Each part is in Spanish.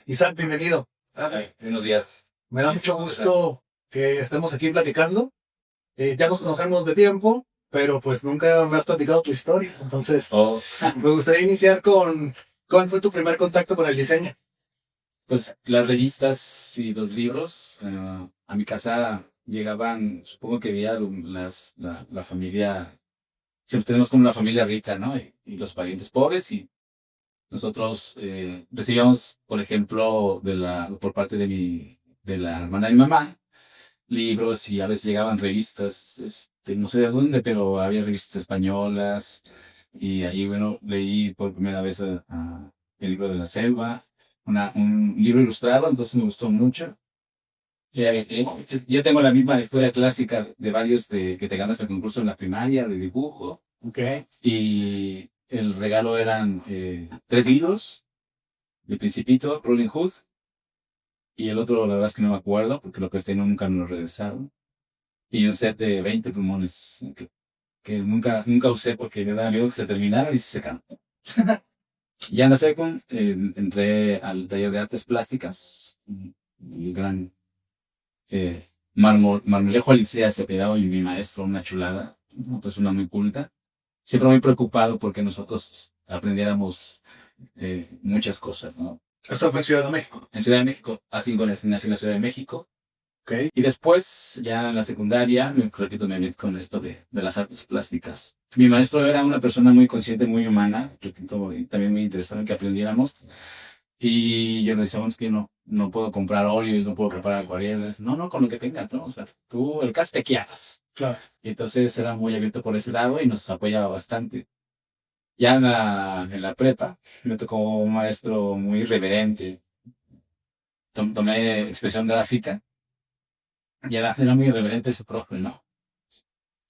Isaac, bienvenido. Buenos días. Me da mucho gusto que estemos aquí platicando. Ya nos conocemos de tiempo, pero pues nunca me has platicado tu historia. Entonces, me gustaría iniciar con ¿cuál fue tu primer contacto con el diseño? Pues las revistas y los libros a mi casa llegaban, supongo que veía la familia, siempre tenemos como una familia rica, ¿no? Y los parientes pobres y nosotros recibíamos, por ejemplo, por parte de la hermana de mi mamá, libros y a veces llegaban revistas, no sé de dónde, pero había revistas españolas y ahí, bueno, leí por primera vez el libro de la selva, un libro ilustrado, entonces me gustó mucho. Sí, yo tengo la misma historia clásica de varios que te ganas el concurso en la primaria de dibujo. Okay. Y el regalo eran 3 libros, El Principito, Robin Hood, y el otro la verdad es que no me acuerdo porque lo presté y nunca me lo regresaron. Y un set de 20 plumones que nunca usé porque me daba miedo que se terminaran y se secaran. Ya en la secund entré al taller de artes plásticas, el gran Marmolejo Alicea Cepedado y mi maestro, una chulada, una persona muy culta. Siempre muy preocupado porque nosotros aprendiéramos muchas cosas, ¿no? Esto fue en Ciudad de México. En Ciudad de México, así nací en la Ciudad de México. Okay. Y después, ya en la secundaria, repito, me metí con esto de las artes plásticas. Mi maestro era una persona muy consciente, muy humana, y también muy interesante en que aprendiéramos. Y yo le decía, bueno, es que no puedo comprar óleos, no puedo preparar acuarelas. No, con lo que tengas, ¿no? O sea, tú el caso que hagas. Claro. Y entonces era muy abierto por ese lado y nos apoyaba bastante. Ya en la prepa me tocó un maestro muy irreverente. Tomé expresión gráfica y era muy irreverente ese profe, ¿no?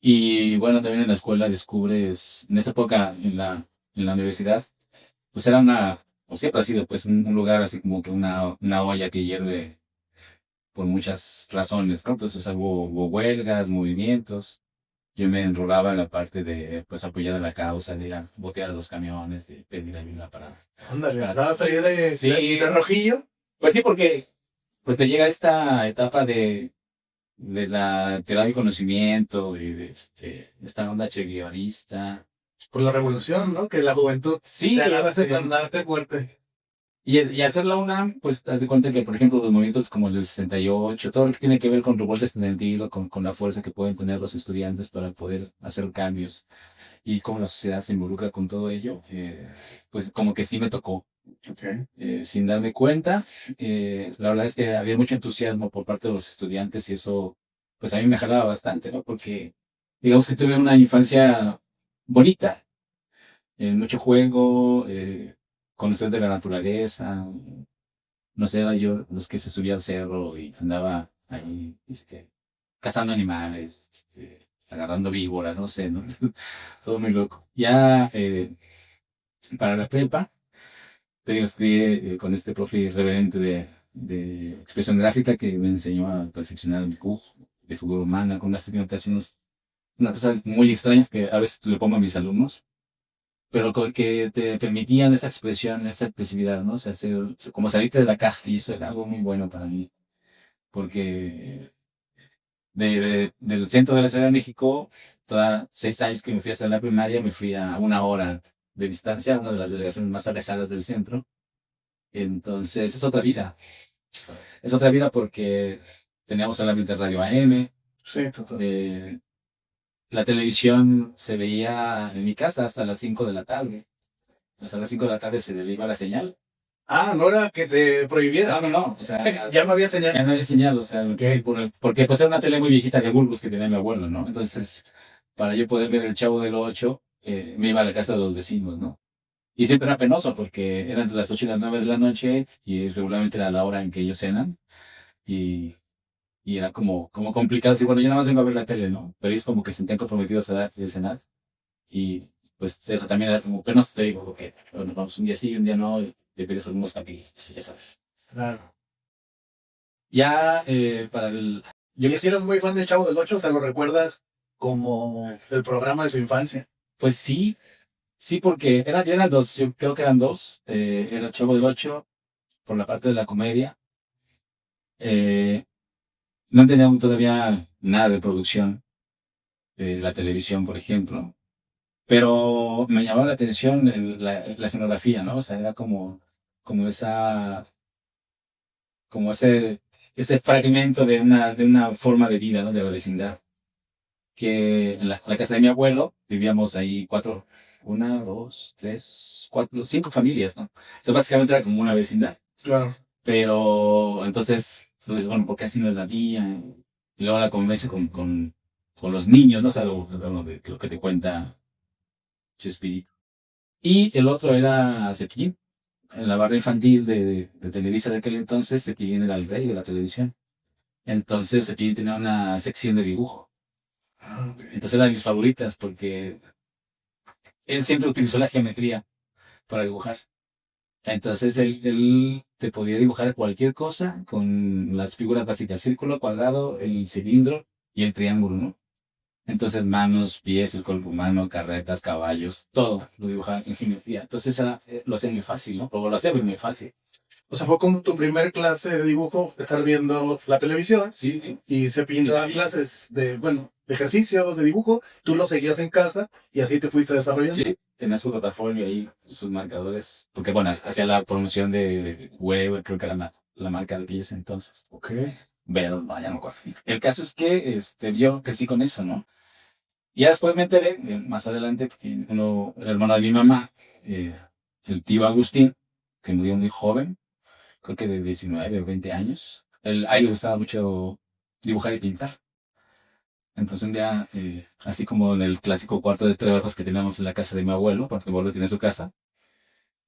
Y bueno, también en la escuela descubres, en esa época en la universidad, pues era o siempre ha sido pues un lugar así como que una olla que hierve por muchas razones, ¿no? Entonces hubo huelgas, movimientos. Yo me enrolaba en la parte de, pues, apoyar a la causa, de ir a botear a los camiones, de pedir ayuda para... Ándale, ¿andabas ahí Sí, de rojillo? pues sí, porque pues te llega esta etapa de la teoría del conocimiento y de esta onda cheguevarista. Por la revolución, ¿no? Que la juventud Sí, te agarras de mandarte fuerte. y hacer la UNAM, pues te das de cuenta que, por ejemplo, los movimientos como el del 68, todo lo que tiene que ver con revuelta estudiantil o con la fuerza que pueden tener los estudiantes para poder hacer cambios y cómo la sociedad se involucra con todo ello, pues como que sí me tocó. Okay. Sin darme cuenta, la verdad es que había mucho entusiasmo por parte de los estudiantes y eso, pues a mí me jalaba bastante, ¿no? Porque digamos que tuve una infancia bonita, mucho juego, conocer de la naturaleza, no sé, era yo los que se subía al cerro y andaba ahí, cazando animales, agarrando víboras, no sé, ¿no? Todo muy loco. Ya para la prepa, te digo, estudié con este profe irreverente de expresión gráfica que me enseñó a perfeccionar el dibujo de figura humana con unas técnicas y unas cosas muy extrañas que a veces le pongo a mis alumnos, pero que te permitían esa expresión, esa expresividad, ¿no? O sea, como salirte de la caja y eso era algo muy bueno para mí, porque del centro de la Ciudad de México, toda 6 años que me fui a hacer la primaria, me fui a 1 hora de distancia, una de las delegaciones más alejadas del centro. Entonces, es otra vida. Es otra vida porque teníamos solamente radio AM. Sí, total. La televisión se veía en mi casa hasta las 5 de la tarde. Hasta las 5 de la tarde se le iba la señal. Ah, no era que te prohibiera. No. O sea, ya no había señal. Ya no había señal, o sea, Okay. porque pues era una tele muy viejita de bulbos que tenía mi abuelo, ¿no? Entonces, para yo poder ver el Chavo del Ocho, me iba a la casa de los vecinos, ¿no? Y siempre era penoso porque eran entre las 8 y las 9 de la noche y regularmente era la hora en que ellos cenan y era como complicado decir, bueno, yo nada más vengo a ver la tele, ¿no? Pero ellos como que se sentían comprometidos a dar de cenar y pues eso también era como penoso, te digo, porque bueno, vamos un día sí, un día no, y te pides algunos taquillos, ya sabes. Claro. Ya para el... ¿Y si eres muy fan del Chavo del Ocho? O sea, ¿lo recuerdas como el programa de tu infancia? Pues sí, sí, porque eran dos, yo creo que eran dos. Era el Chavo del Ocho por la parte de la comedia. Eh, no teníamos todavía nada de producción de la televisión, por ejemplo, pero me llamaba la atención la escenografía, ¿no? O sea, era como como ese fragmento de una forma de vida, ¿no? De la vecindad. Que en la casa de mi abuelo vivíamos ahí una, dos, tres, cuatro, cinco familias, ¿no? Entonces básicamente era como una vecindad. Claro. Pero entonces, bueno, ¿por qué así no es la mía? Y luego la convivencia con los niños, ¿no? O sea, lo que te cuenta Chespirito. Y el otro era Cepillín. En la barra infantil de Televisa de aquel entonces, Cepillín era el rey de la televisión. Entonces Cepillín tenía una sección de dibujo. Okay. Entonces era de mis favoritas porque él siempre utilizó la geometría para dibujar. Entonces él te podía dibujar cualquier cosa con las figuras básicas, círculo, cuadrado, el cilindro y el triángulo, ¿no? Entonces manos, pies, el cuerpo humano, carretas, caballos, todo lo dibujaba en geometría. Entonces lo hacía muy fácil, ¿no? O lo hacía muy fácil. O sea, fue como tu primer clase de dibujo, estar viendo la televisión. Sí, sí. Y Cepillín te daba clases de, bueno, de ejercicios, de dibujo. Tú lo seguías en casa y así te fuiste desarrollando. Sí, tenía su portafolio ahí, sus marcadores, porque bueno, hacía la promoción de Weber, creo que era la marca de aquellos entonces. Ok. Pero no, ya no me acuerdo. El caso es que yo crecí con eso, ¿no? Y ya después me enteré, más adelante, que el hermano de mi mamá, el tío Agustín, que murió muy joven, creo que de 19 o 20 años, a él le gustaba mucho dibujar y pintar. Entonces un día, así como en el clásico cuarto de trabajos que teníamos en la casa de mi abuelo, porque mi abuelo tiene su casa,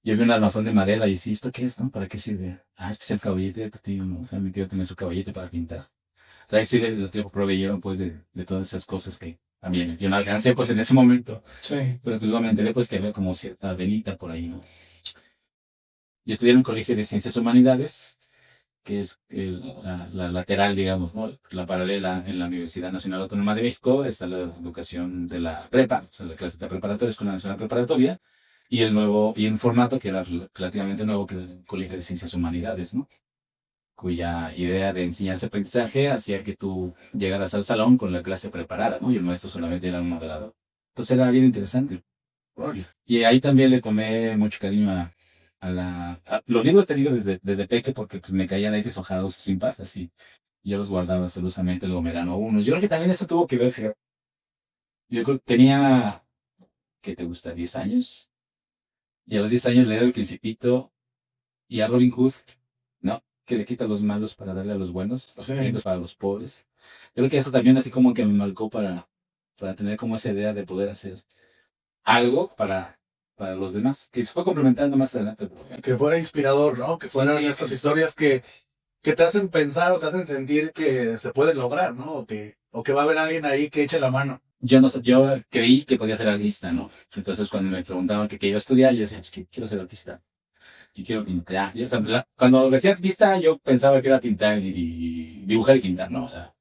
yo vi un armazón de madera y sí, ¿esto qué es, no? ¿Para qué sirve? Ah, este es el caballete de tu tío, ¿no? O sea, mi tío tenía su caballete para pintar. O sea, sí, los tíos proveyeron, pues, de todas esas cosas que también yo no alcancé, pues, en ese momento. Sí. Pero luego me enteré, pues, que había como cierta venita por ahí, ¿no? Yo estudié en un colegio de Ciencias Humanidades, que es la lateral, digamos, ¿no? La paralela en la Universidad Nacional Autónoma de México está la educación de la prepa, o sea, la clase de preparatoria, Escuela Nacional Preparatoria, y un formato que era relativamente nuevo, que era el Colegio de Ciencias Humanidades, ¿no? Cuya idea de enseñanza-aprendizaje hacía que tú llegaras al salón con la clase preparada, ¿no? Y el maestro solamente era un moderador. Entonces era bien interesante. Y ahí también le tomé mucho cariño los libros he tenido desde peque porque pues, me caían ahí deshojados sin pastas y yo los guardaba celosamente, luego me ganó unos. Yo creo que también eso tuvo que ver, fíjate. Yo creo que tenía, ¿qué te gusta? 10 años. Y a los 10 años leer El Principito y a Robin Hood, ¿no? Que le quita a los malos para darle a los buenos, los ricos para los pobres. Yo creo que eso también así como que me marcó para tener como esa idea de poder hacer algo para los demás, que se fue complementando más adelante. Que fuera inspirador, ¿no? Que fueran estas historias que te hacen pensar o te hacen sentir que se puede lograr, ¿no? O que va a haber alguien ahí que eche la mano. Yo no sé, yo creí que podía ser artista, ¿no? Entonces cuando me preguntaban qué iba a estudiar, yo decía, es que quiero ser artista. Yo quiero pintar. O sea, cuando decía artista, yo pensaba que era pintar y dibujar y pintar, ¿no? O sea,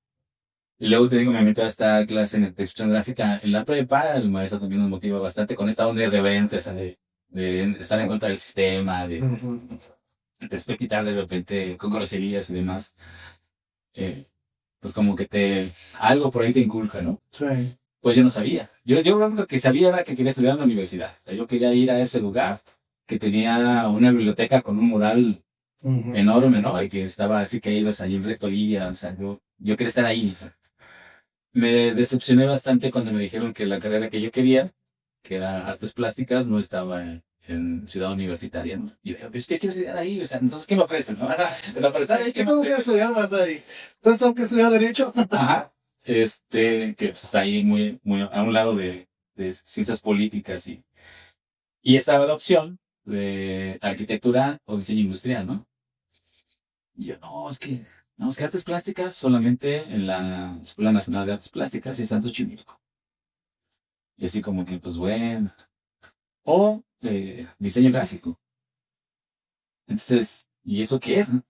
y luego te digo, me meto a esta clase en textura gráfica en la prepa, el maestro también nos motiva bastante con esta onda irreverente, o sea, de estar en contra del sistema, de quitar de repente con groserías y demás. Pues como que algo por ahí te inculca, ¿no? Sí. Pues yo no sabía. Yo lo único que sabía era que quería estudiar en la universidad. O sea, yo quería ir a ese lugar que tenía una biblioteca con un mural enorme, ¿no? Y que estaba así caídos allí en rectoría. O sea, yo quería estar ahí. O sea. Me decepcioné bastante cuando me dijeron que la carrera que yo quería, que era artes plásticas, no estaba en Ciudad Universitaria, ¿no? Y yo dije, pues, ¿qué quiero estudiar ahí? O sea, entonces, ¿qué me ofrecen, no? Pero para estar ahí, ¿Qué tengo que estudiar más ahí? ¿Entonces tengo que estudiar Derecho? Ajá. Que pues, está ahí muy, muy a un lado de ciencias políticas y estaba la opción de arquitectura o diseño industrial, ¿no? Y yo, no, es que artes plásticas solamente en la Escuela Nacional de Artes Plásticas y está en Xochimilco. Y así como que, pues bueno. O diseño gráfico. Entonces, ¿y eso qué es, no?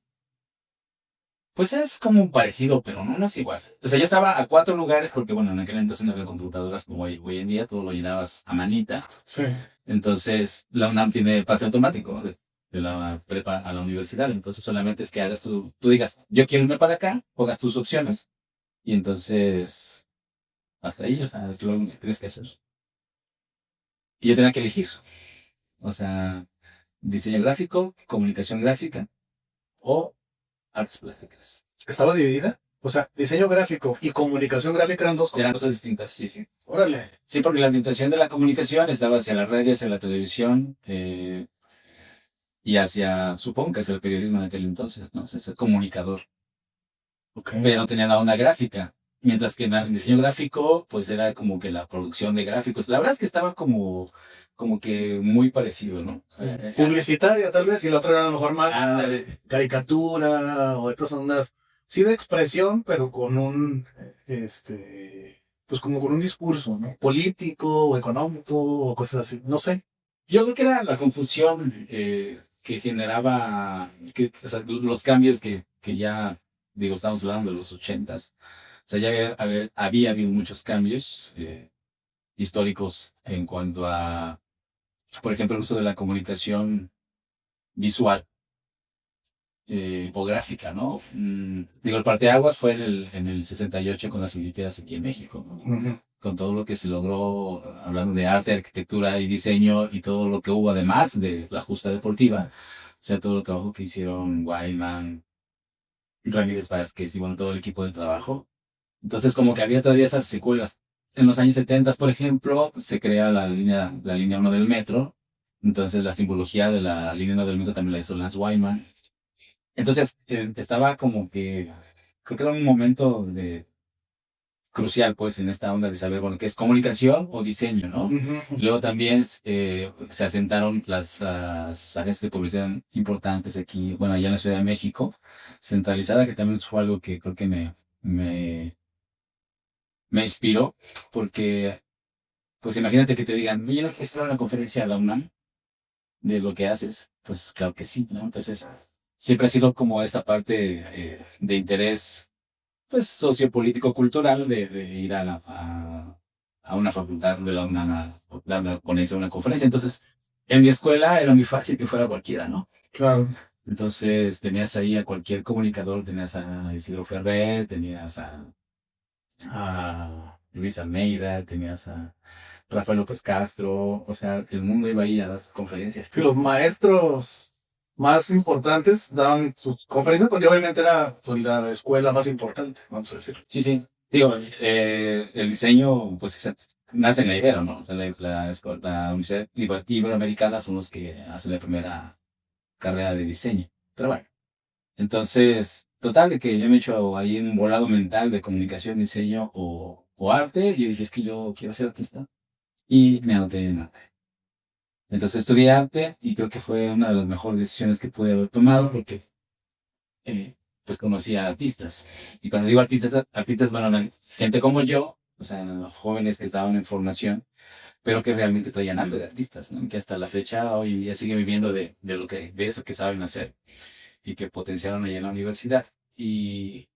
Pues es como un parecido, pero no es igual. O sea, yo estaba a 4 lugares porque, bueno, en aquel entonces no había computadoras como hoy en día, todo lo llenabas a manita. Sí. Entonces, la UNAM tiene pase automático de la prepa a la universidad. Entonces, solamente es que hagas tú digas, yo quiero irme para acá, pongas tus opciones. Y entonces, hasta ahí, o sea, es lo que tienes que hacer. Y yo tenía que elegir. O sea, diseño gráfico, comunicación gráfica o artes plásticas. ¿Estaba dividida? O sea, diseño gráfico y comunicación gráfica eran dos Eran cosas. cosas distintas, sí, sí. Órale. Sí, porque la orientación de la comunicación estaba hacia las redes, hacia la televisión y hacia, supongo que hacia el periodismo en aquel entonces, ¿no? O sea, ser comunicador. Ok. Pero tenía la onda gráfica. Mientras que en el diseño gráfico, pues era como que la producción de gráficos. La verdad es que estaba como que muy parecido, ¿no? Publicitaria tal vez, y la otra era a lo mejor más Ándale. caricatura o estas ondas, sí de expresión, pero con un, pues como con un discurso, ¿no? Político o económico o cosas así, no sé. Yo creo que era la confusión que generaba o sea, los cambios que ya, digo, estamos hablando de los 80s. O sea, ya había habido muchos cambios históricos en cuanto a, por ejemplo, el uso de la comunicación visual o gráfica, ¿no? Digo, el parteaguas fue en el 68 con las Olimpiadas aquí en México, ¿no? Ujú. Con todo lo que se logró, hablando de arte, arquitectura y diseño, y todo lo que hubo además de la justa deportiva, o sea, todo el trabajo que hicieron Wildman, Ramírez Vázquez y bueno, todo el equipo de trabajo. Entonces, como que había todavía esas secuelas. En los años 70, por ejemplo, se crea la línea 1 del metro. Entonces, la simbología de la línea 1 del metro también la hizo Lance Wyman. Entonces, estaba como que, creo que era un momento crucial, pues, en esta onda de saber, bueno, qué es comunicación o diseño, ¿no? Ujú. Luego también se asentaron las agencias de publicidad importantes aquí, bueno, allá en la Ciudad de México, centralizada, que también fue algo que creo que me, me inspiró, porque, pues, imagínate que te digan, oye, ¿no quieres ir a una conferencia a la UNAM de lo que haces? Pues, claro que sí, ¿no? Entonces, siempre ha sido como esta parte de interés pues sociopolítico cultural de ir a una facultad de la UNAM a dar una ponencia, una conferencia. Entonces, en mi escuela era muy fácil que fuera cualquiera, ¿no? Claro. Entonces, tenías ahí a cualquier comunicador, tenías a Isidro Ferrer, tenías a Luis Almeida, tenías a Rafael López Castro, o sea, el mundo iba ahí a dar conferencias. Sí, los maestros más importantes daban sus conferencias porque obviamente era pues, la escuela más importante, vamos a decir. Sí, sí. Digo, el diseño, pues, nace en la Ibero, ¿no? O sea, la Universidad Iberoamericana son los que hacen la primera carrera de diseño. Pero bueno, entonces, total, de que yo me he hecho ahí un volado mental de comunicación, diseño o arte. Y yo dije, es que yo quiero ser artista. Y me anoté en arte. Entonces estudié arte y creo que fue una de las mejores decisiones que pude haber tomado porque pues conocí a artistas. Y cuando digo artistas, artistas, bueno, gente como yo, o sea, jóvenes que estaban en formación, pero que realmente traían hambre de artistas, ¿no? Que hasta la fecha, hoy en día, siguen viviendo de eso que saben hacer y que potenciaron ahí en la universidad. Y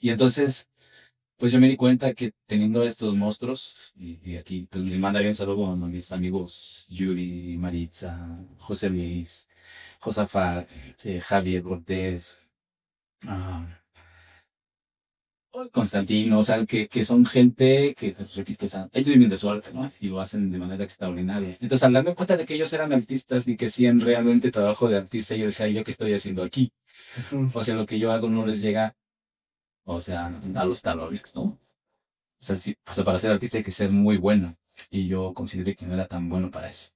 entonces, pues yo me di cuenta que teniendo estos monstruos, y aquí pues le mandaría un saludo a mis amigos Yuri, Maritza, José Luis, Josafat, Javier Cortés, ah, Constantino, o sea, que son gente que, te repito, ellos viven de su arte, ¿no? Y lo hacen de manera extraordinaria. Entonces, al darme cuenta de que ellos eran artistas y que hacían realmente trabajo de artista, yo decía, ¿yo qué estoy haciendo aquí? Ujú. O sea, lo que yo hago no les llega, o sea, a los talones, ¿no? O sea, sí, o sea, para ser artista hay que ser muy bueno. Y yo consideré que no era tan bueno para eso.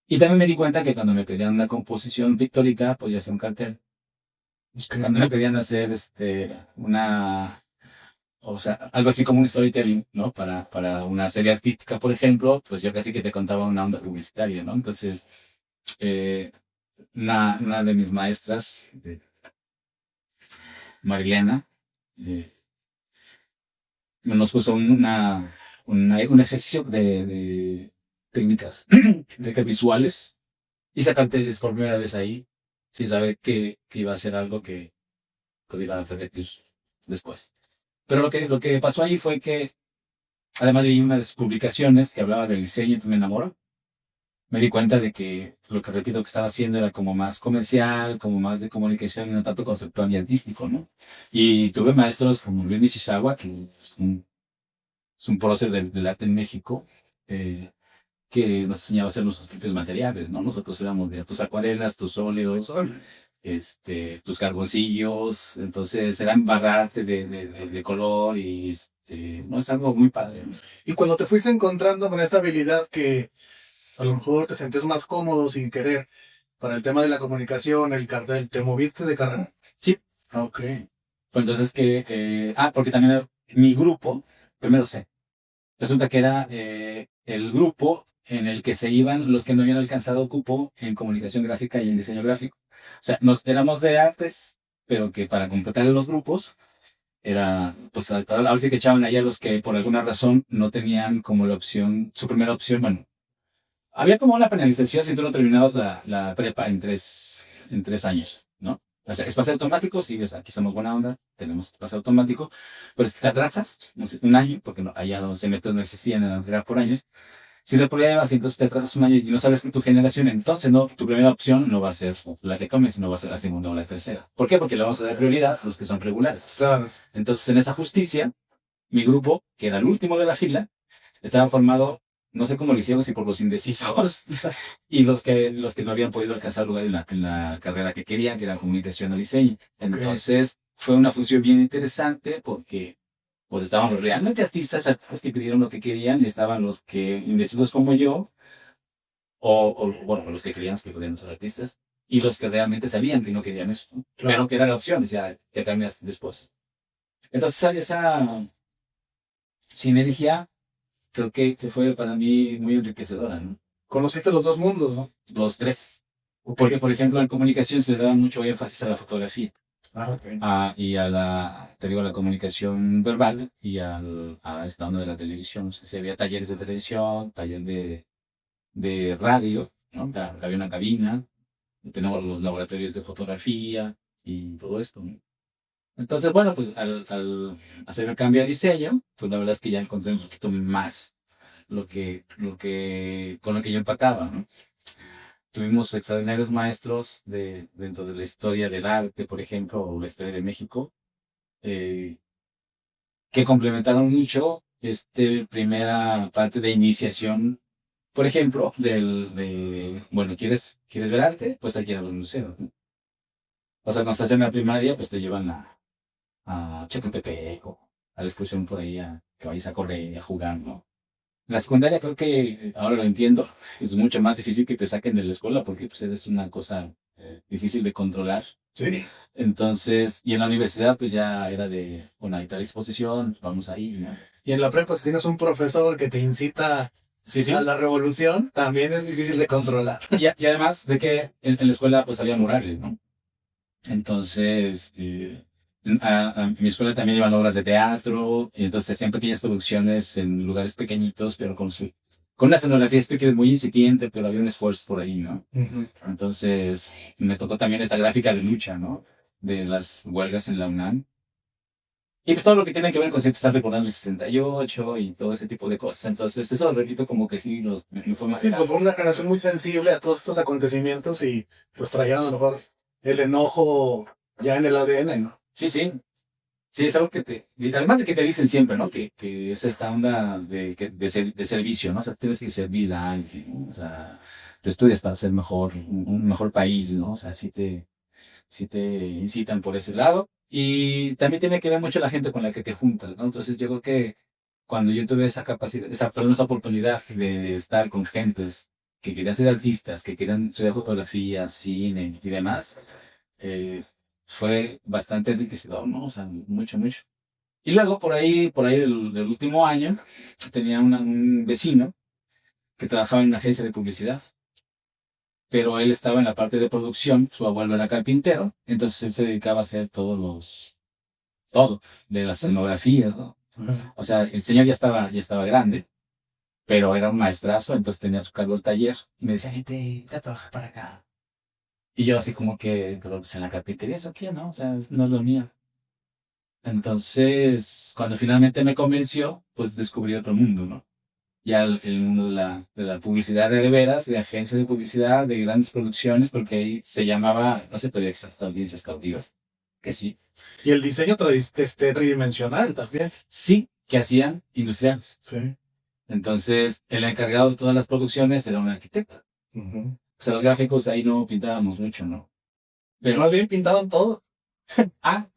Y también me di cuenta que cuando me pedían una composición pictórica, podía hacer un cartel. Ok. Cuando me pedían hacer una o sea, algo así como un storytelling, ¿no? Para una serie artística, por ejemplo, pues yo casi que te contaba una onda publicitaria, ¿no? Entonces, eh, una de mis maestras, Marilena, eh, nos puso un ejercicio de técnicas, técnicas visuales, y sacarte por primera vez ahí, sin saber que iba a ser algo que pues, iba a repetir después. Pero lo que pasó ahí fue que, además leí unas publicaciones que hablaba del diseño, entonces me enamoró. Me di cuenta de que lo que repito que estaba haciendo era como más comercial, como más de comunicación y no tanto conceptual y artístico, ¿no? Y tuve maestros como Luis Nishizawa, que es un prócer del arte en México, eh, que nos enseñaba a hacer nuestros propios materiales, ¿no? Nosotros éramos de tus acuarelas, tus óleos, tus carboncillos, entonces era embarrarte de color y no es algo muy padre, ¿no? Y cuando te fuiste encontrando con esta habilidad que a lo mejor te sentías más cómodo sin querer para el tema de la comunicación, el cartel, ¿te moviste de carrera? Sí. Ok. Pues entonces porque también era mi grupo, primero sé, resulta que era el grupo en el que se iban los que no habían alcanzado cupo en comunicación gráfica y en diseño gráfico. O sea, éramos de artes, pero que para completar los grupos era, pues ahora sí que echaban allá los que por alguna razón no tenían como la opción, su primera opción, bueno, había como una penalización si tú no terminabas la prepa en tres años, ¿no? O sea, es pase automático, sí, o sea, aquí somos buena onda, tenemos pase automático, pero si te atrasas, no sé, un año, porque allá los CMT no existían en la universidad por años, si te pruebas y entonces te atrasas un año y no sabes que tu generación, entonces no, tu primera opción no va a ser la que tomes, sino va a ser la segunda o la tercera. ¿Por qué? Porque le vamos a dar prioridad a los que son regulares. Claro. Entonces, en esa justicia, mi grupo, que era el último de la fila, estaba formado, no sé cómo lo hicieron, si por los indecisos y los que no habían podido alcanzar lugar en la carrera que querían, que era comunicación o diseño. Entonces, fue una fusión bien interesante porque pues estaban los realmente artistas que pidieron lo que querían y estaban los que indecisos como yo, bueno, los que creíamos que podían ser artistas y los que realmente sabían que no querían eso, ¿no? Claro. Pero que era la opción, ya cambias después. Entonces, esa sinergia creo que fue para mí muy enriquecedora, ¿no? Conociste los dos mundos, ¿no? Los tres. Porque, por ejemplo, en comunicación se le daba mucho énfasis a la fotografía. Ok. Y a la comunicación verbal y a esta onda de la televisión. O sea, si había talleres de televisión, taller de radio, ¿no? Había una cabina, y tenemos los laboratorios de fotografía y todo esto, ¿no? Entonces, bueno, pues al hacer el cambio de diseño, pues la verdad es que ya encontré un poquito más con lo que yo empataba, ¿no? Tuvimos extraordinarios maestros dentro de la historia del arte, por ejemplo, o la historia de México, eh, que complementaron mucho primera parte de iniciación, por ejemplo, bueno, ¿quieres ver arte? Pues aquí a los museos, ¿no? O sea, cuando estás en la primaria, pues te llevan a Chapultepec o a la excursión por ahí, que vayas a correr y a jugar, ¿no? La secundaria creo que, ahora lo entiendo, es mucho más difícil que te saquen de la escuela porque pues es una cosa difícil de controlar. Sí. Entonces, y en la universidad pues ya era bueno, ahí está la exposición, vamos ahí, ¿no? Y en la prepa, si tienes un profesor que te incita Sí, sí. a la revolución, también es difícil de controlar. Y además de que en la escuela pues había murales, ¿no? Entonces, en mi escuela también iban obras de teatro, y entonces hacían pequeñas producciones en lugares pequeñitos, pero con una escenografía, esto que es muy incipiente, pero había un esfuerzo por ahí, ¿no? Ujú. Entonces, me tocó también esta gráfica de lucha, ¿no? De las huelgas en la UNAM. Y pues todo lo que tiene que ver con siempre estar recordando el 68 y todo ese tipo de cosas. Entonces, eso lo repito como que sí, me fue Sí, pues fue una generación muy sensible a todos estos acontecimientos y pues traían a lo mejor el enojo ya en el ADN, ¿no? Sí, sí. Sí, es algo y además de que te dicen siempre, ¿no? Que es esta onda de servicio, ¿no? O sea, tienes que servir a alguien, ¿no? O sea, tú estudias para ser un mejor país, ¿no? O sea, sí te incitan por ese lado. Y también tiene que ver mucho la gente con la que te juntas, ¿no? Entonces yo creo que cuando yo tuve esa capacidad, esa oportunidad de estar con gentes que querían ser artistas, que querían estudiar fotografía, cine y demás, eh, fue bastante enriquecedor, ¿no? O sea, mucho, mucho. Y luego, por ahí del último año, tenía un vecino que trabajaba en una agencia de publicidad, pero él estaba en la parte de producción, su abuelo era carpintero, entonces él se dedicaba a hacer todo, de las escenografías, ¿no? O sea, el señor ya estaba grande, pero era un maestrazo, entonces tenía a su cargo el taller, y me decía, vete a trabajar para acá. Y yo así como que, pero pues en la carpintería, ¿eso qué, no? O sea, no es lo mío. Entonces, cuando finalmente me convenció, pues descubrí otro mundo, ¿no? Ya el mundo de la publicidad de veras, de agencias de publicidad, de grandes producciones, porque ahí se llamaba, no sé, todavía existen audiencias cautivas, que sí. Y el diseño tridimensional también. Sí, que hacían industriales. Sí. Entonces, el encargado de todas las producciones era un arquitecto. Uh-huh. O sea, los gráficos ahí no pintábamos mucho, ¿no? Pero más bien pintaban todo. Ah,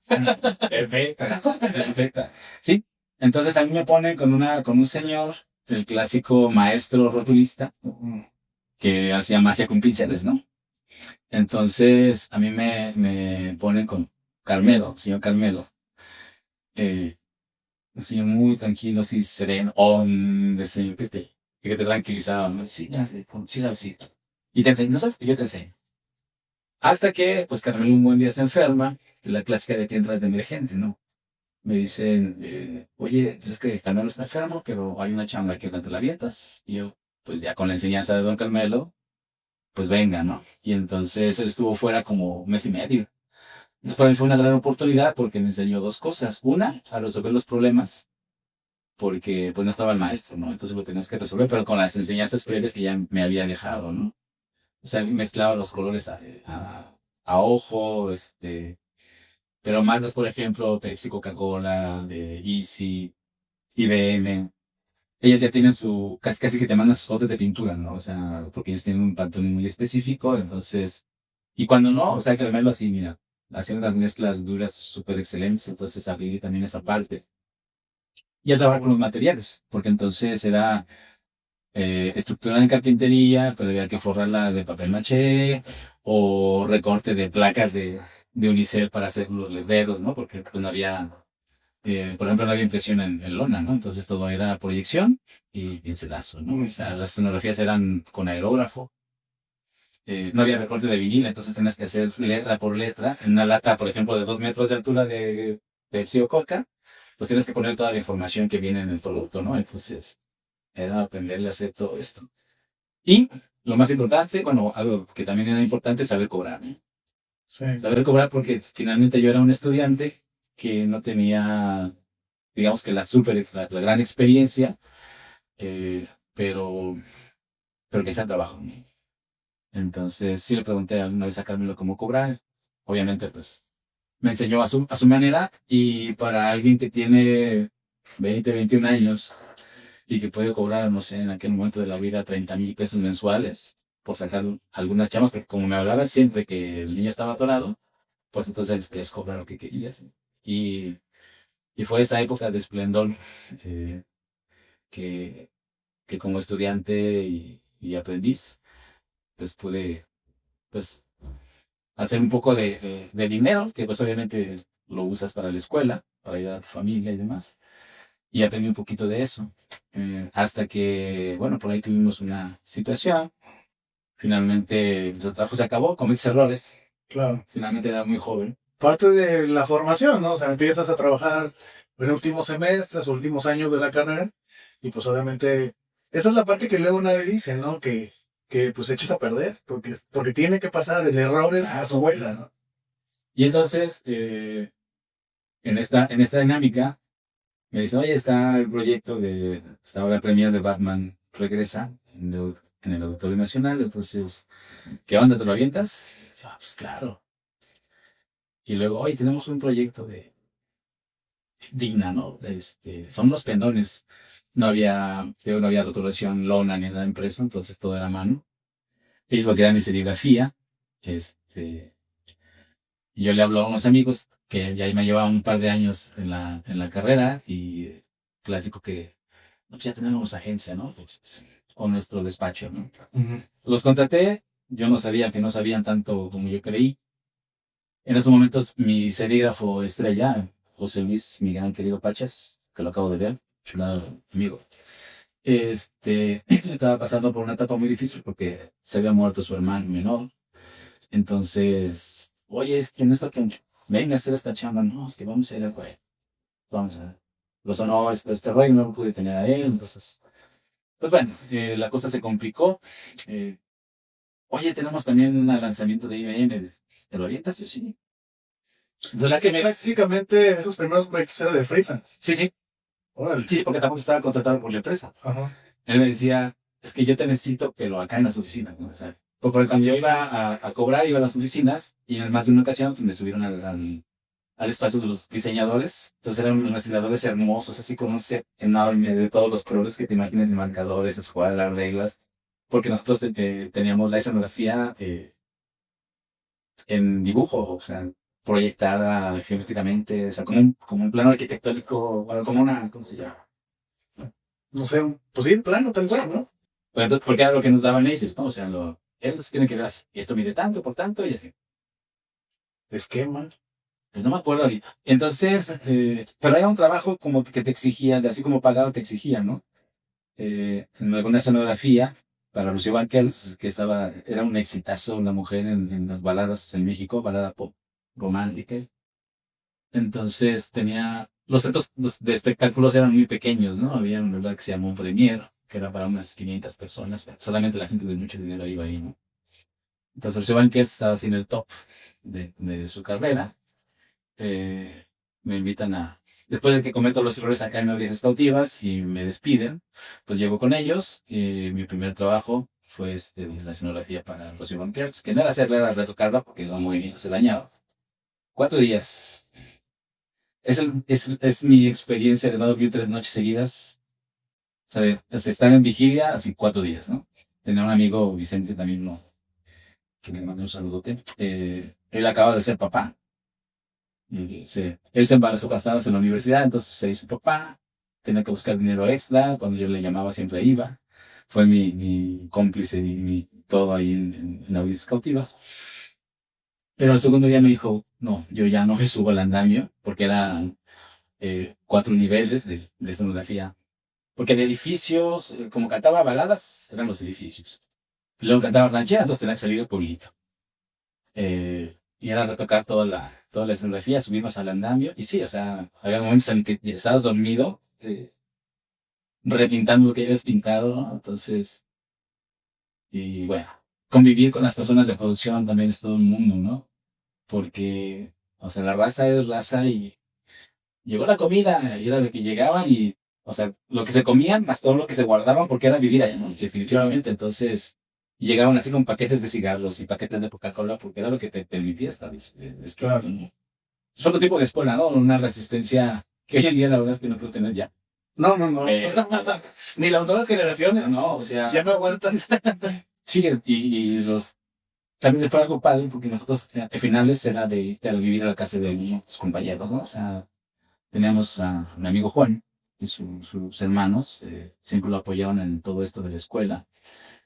perfecta, perfecta. Sí, entonces a mí me ponen con un señor, el clásico maestro rotulista, que hacía magia con pinceles, ¿no? Entonces a mí me ponen con Carmelo, señor Carmelo, un señor muy tranquilo, así sereno, de siempre que te tranquilizaba, ¿no? Sí, ya sé, sí, sí. Y te enseño, ¿no sabes? Yo te enseño. Hasta que, pues, Carmelo un buen día se enferma, la clásica de que entras de emergente, ¿no? Me dicen, oye, pues es que Carmelo está enfermo, pero hay una chamba que no te la avientas. Y yo, pues ya con la enseñanza de don Carmelo, pues venga, ¿no? Y entonces él estuvo fuera como un mes y medio. Entonces para mí fue una gran oportunidad porque me enseñó dos cosas. Una, a resolver los problemas, porque pues no estaba el maestro, ¿no? Entonces lo tenías que resolver, pero con las enseñanzas previas que ya me había dejado, ¿no? O sea, mezclaba los colores a ojo, pero marcas, por ejemplo, Pepsi, Coca-Cola, Easy, IBM, ellas ya tienen casi casi que te mandan sus fotos de pintura, ¿no? O sea, porque ellos tienen un patrón muy específico, entonces, y cuando no, o sea, hay que verlo así, mira, hacían unas mezclas duras súper excelentes, entonces abrí también esa parte. Y a trabajar con los materiales, porque entonces era estructura en carpintería, pero había que forrarla de papel maché, o recorte de placas de unicel para hacer los letreros, ¿no? Porque pues, no había por ejemplo, no había impresión en lona, ¿no? Entonces todo era proyección y pincelazo, ¿no? O sea, las escenografías eran con aerógrafo. No había recorte de vinil, entonces tenías que hacer letra por letra. En una lata, por ejemplo, de 2 metros de altura de Pepsi o Coca, pues tienes que poner toda la información que viene en el producto, ¿no? Entonces, era aprenderle a hacer todo esto. Y lo más importante, bueno, algo que también era importante, saber cobrar, ¿no? Sí. Saber cobrar porque finalmente yo era un estudiante que no tenía digamos que la gran experiencia, eh, pero, pero que sea trabajo. ¿No? Entonces, sí le pregunté alguna vez a Carmelo cómo cobrar. Obviamente, pues, me enseñó a su manera y para alguien que tiene 20, 21 años y que puede cobrar, no sé, en aquel momento de la vida 30,000 pesos mensuales por sacar algunas chamas, porque como me hablaba siempre que el niño estaba atorado, pues entonces les podías cobrar lo que querías. Y, y fue esa época de esplendor eh, que, que como estudiante y aprendiz, pues pude pues, hacer un poco de dinero, que pues obviamente lo usas para la escuela, para ayudar a tu familia y demás. Y aprendí un poquito de eso. Hasta que, bueno, por ahí tuvimos una situación. Finalmente, el trabajo se acabó, cometí errores. Claro. Finalmente era muy joven. Parte de la formación, ¿no? O sea, empiezas a trabajar en últimos semestres, últimos años de la carrera, y pues obviamente esa es la parte que luego nadie dice, ¿no? Que pues eches a perder, porque tiene que pasar, el error es a su vuela, ¿no? Y entonces, en esta dinámica, me dice, oye, está el proyecto estaba la premiere de Batman Regresa en el Auditorio Nacional, entonces, ¿qué onda, te lo avientas? Y yo, pues claro. Y luego, oye, tenemos un proyecto de Digna, ¿no? Son los pendones. No había rotulación lona ni nada impreso, entonces todo era a mano. Ellos lo que eran de serigrafía, y yo le hablo a unos amigos que ya me llevaban un par de años en la carrera y clásico que no, pues ya tenemos agencia, ¿no? Pues, o nuestro despacho, ¿no? Uh-huh. Los contraté, yo no sabía que no sabían tanto como yo creí. En esos momentos mi serígrafo estrella José Luis, mi gran querido Pachas, que lo acabo de ver, chulado amigo. Estaba pasando por una etapa muy difícil porque se había muerto su hermano menor. Entonces, oye, no está que venga a hacer esta chamba. No, es que vamos a ir al güey. Vamos a los honores de este rey, no lo pude tener a él. Entonces, pues bueno, la cosa se complicó. Eh, Oye, tenemos también un lanzamiento de IBM. ¿Te lo avientas? Yo sí. O sea que básicamente esos primeros proyectos eran de freelance. Sí, sí. Órale. Sí, porque tampoco estaba contratado por la empresa. Ajá. Él me decía, es que yo te necesito, pero acá en las oficinas, ¿no? O sea, porque cuando yo iba a cobrar, iba a las oficinas y en más de una ocasión pues, me subieron al espacio de los diseñadores. Entonces eran unos ventiladores hermosos, así con un set enorme de todos los colores que te imagines, de marcadores, escuadras, reglas. Porque nosotros teníamos la escenografía en dibujo, o sea, proyectada geométricamente, o sea, como un plano arquitectónico, bueno, como una, ¿cómo se llama? No sé, pues sí, plano, tal cual, ¿no? Pero entonces, porque era lo que nos daban ellos, ¿no? O sea, estos tienen que ver así, esto mide tanto por tanto y así. Esquema. Pues no me acuerdo ahorita. Entonces, pero era un trabajo como que te exigía, de así como pagado te exigía, ¿no? En alguna escenografía para Lucio Banquels, que era un exitazo, una mujer en las baladas en México, balada pop romántica. Entonces los centros de espectáculos eran muy pequeños, ¿no? Había un lugar que se llamó un Premier, que era para unas 500 personas, pero solamente la gente de mucho dinero iba ahí, ¿no? Entonces Lucio Banquels estaba así en el top de su carrera. eh, Me invitan después de que cometo los errores acá en Audiencias Cautivas y me despiden, pues llego con ellos y mi primer trabajo fue la escenografía para Rocío Banquets, que no era hacerla, era retocarla porque el movimiento se dañaba. 4 días. Es mi experiencia de no dormir 3 noches seguidas. O sea, estar en vigilia así 4 días, ¿no? Tenía un amigo, Vicente, también, ¿no? Que le mandé un saludote. Él acaba de ser papá. Él se embarazó casados en la universidad, entonces se hizo papá, tenía que buscar dinero extra, cuando yo le llamaba siempre iba, fue mi cómplice y todo ahí en Audiencias Cautivas. Pero el segundo día me dijo, no, yo ya no me subo al andamio, porque eran 4 niveles de escenografía, porque en edificios, como cantaba baladas, eran los edificios, y luego cantaba ranchera, entonces tenía que salir al pueblito. Y era retocar toda la escenografía, subirnos al andamio. Y sí, o sea, había momentos en que estabas dormido, repintando lo que habías pintado, ¿no? Entonces, y bueno, convivir con las personas de producción también es todo un mundo, ¿no? Porque, o sea, la raza es raza y llegó la comida y era de que llegaban y, o sea, lo que se comían más todo lo que se guardaban porque era vivir allá, ¿no? Definitivamente. Entonces, llegaban así con paquetes de cigarros y paquetes de Coca-Cola porque era lo que te permitía estar despierto, Claro. ¿no? Es otro tipo de escuela, ¿no? Una resistencia que hoy en día la verdad es que no creo tener ya. No, no, no. Pero, Ni las nuevas generaciones no, o sea, ya no aguantan. sí, y también fue algo padre porque nosotros a finales era de vivir a la casa de unos compañeros, ¿no? O sea, teníamos a mi amigo Juan y sus hermanos, siempre lo apoyaban en todo esto de la escuela.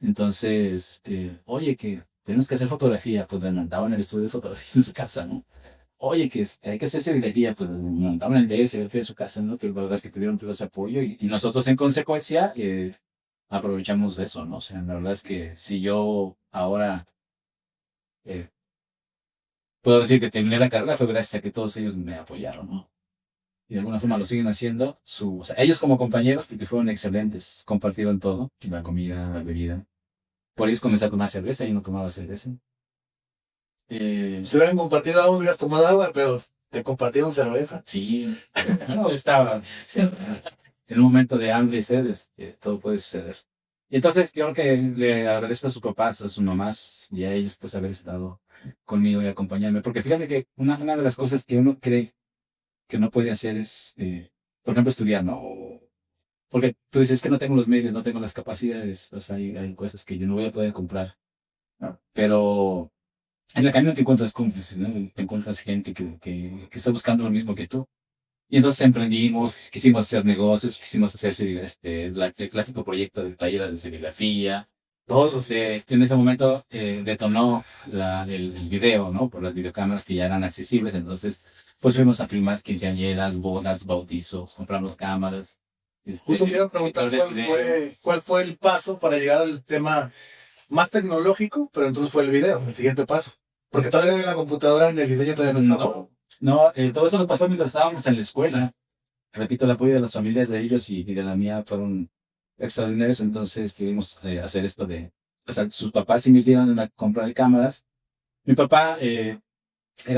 Entonces, oye, que tenemos que hacer fotografía, pues le montaban el estudio de fotografía en su casa, ¿no? Oye, hay que hacer serigrafía, pues montaban el DSF de su casa, ¿no? Que la verdad es que tuvieron todo ese apoyo y nosotros en consecuencia aprovechamos de eso, ¿no? O sea, la verdad es que si yo ahora eh, puedo decir que terminé la carrera fue gracias a que todos ellos me apoyaron, ¿no? Y de alguna forma lo siguen haciendo. O sea, ellos como compañeros, porque fueron excelentes, compartieron todo, la comida, la bebida. Por ellos comencé a tomar cerveza y no tomaba cerveza. Si hubieran compartido agua, hubieras tomado agua, pero te compartieron cerveza. Sí, bueno, estaba en un momento de hambre y sed, todo puede suceder. Y entonces creo que le agradezco a sus papás, a sus mamás y a ellos pues haber estado conmigo y acompañarme. Porque fíjate que una de las cosas que uno cree que no puede hacer es, por ejemplo, estudiar, ¿no? Porque tú dices que no tengo los medios, no tengo las capacidades, o sea, hay cosas que yo no voy a poder comprar, ¿no? Pero en el camino te encuentras cómplices, ¿no? Te encuentras gente que está buscando lo mismo que tú. Y entonces emprendimos, quisimos hacer negocios, quisimos hacer el clásico proyecto de talleres de serigrafía. Todos. En ese momento detonó el video, ¿no? Por las videocámaras que ya eran accesibles. Entonces, pues fuimos a filmar quinceañeras, bodas, bautizos, compramos cámaras. Justo me iba a preguntar cuál fue el paso para llegar al tema más tecnológico, pero entonces fue el video, el siguiente paso. Porque todavía en la computadora, en el diseño todavía no estaba. No, todo eso lo pasó mientras estábamos en la escuela. Repito, el apoyo de las familias de ellos y de la mía fueron extraordinarios. Entonces pudimos hacer esto o sea, sus papás invirtieron en la compra de cámaras. Mi papá era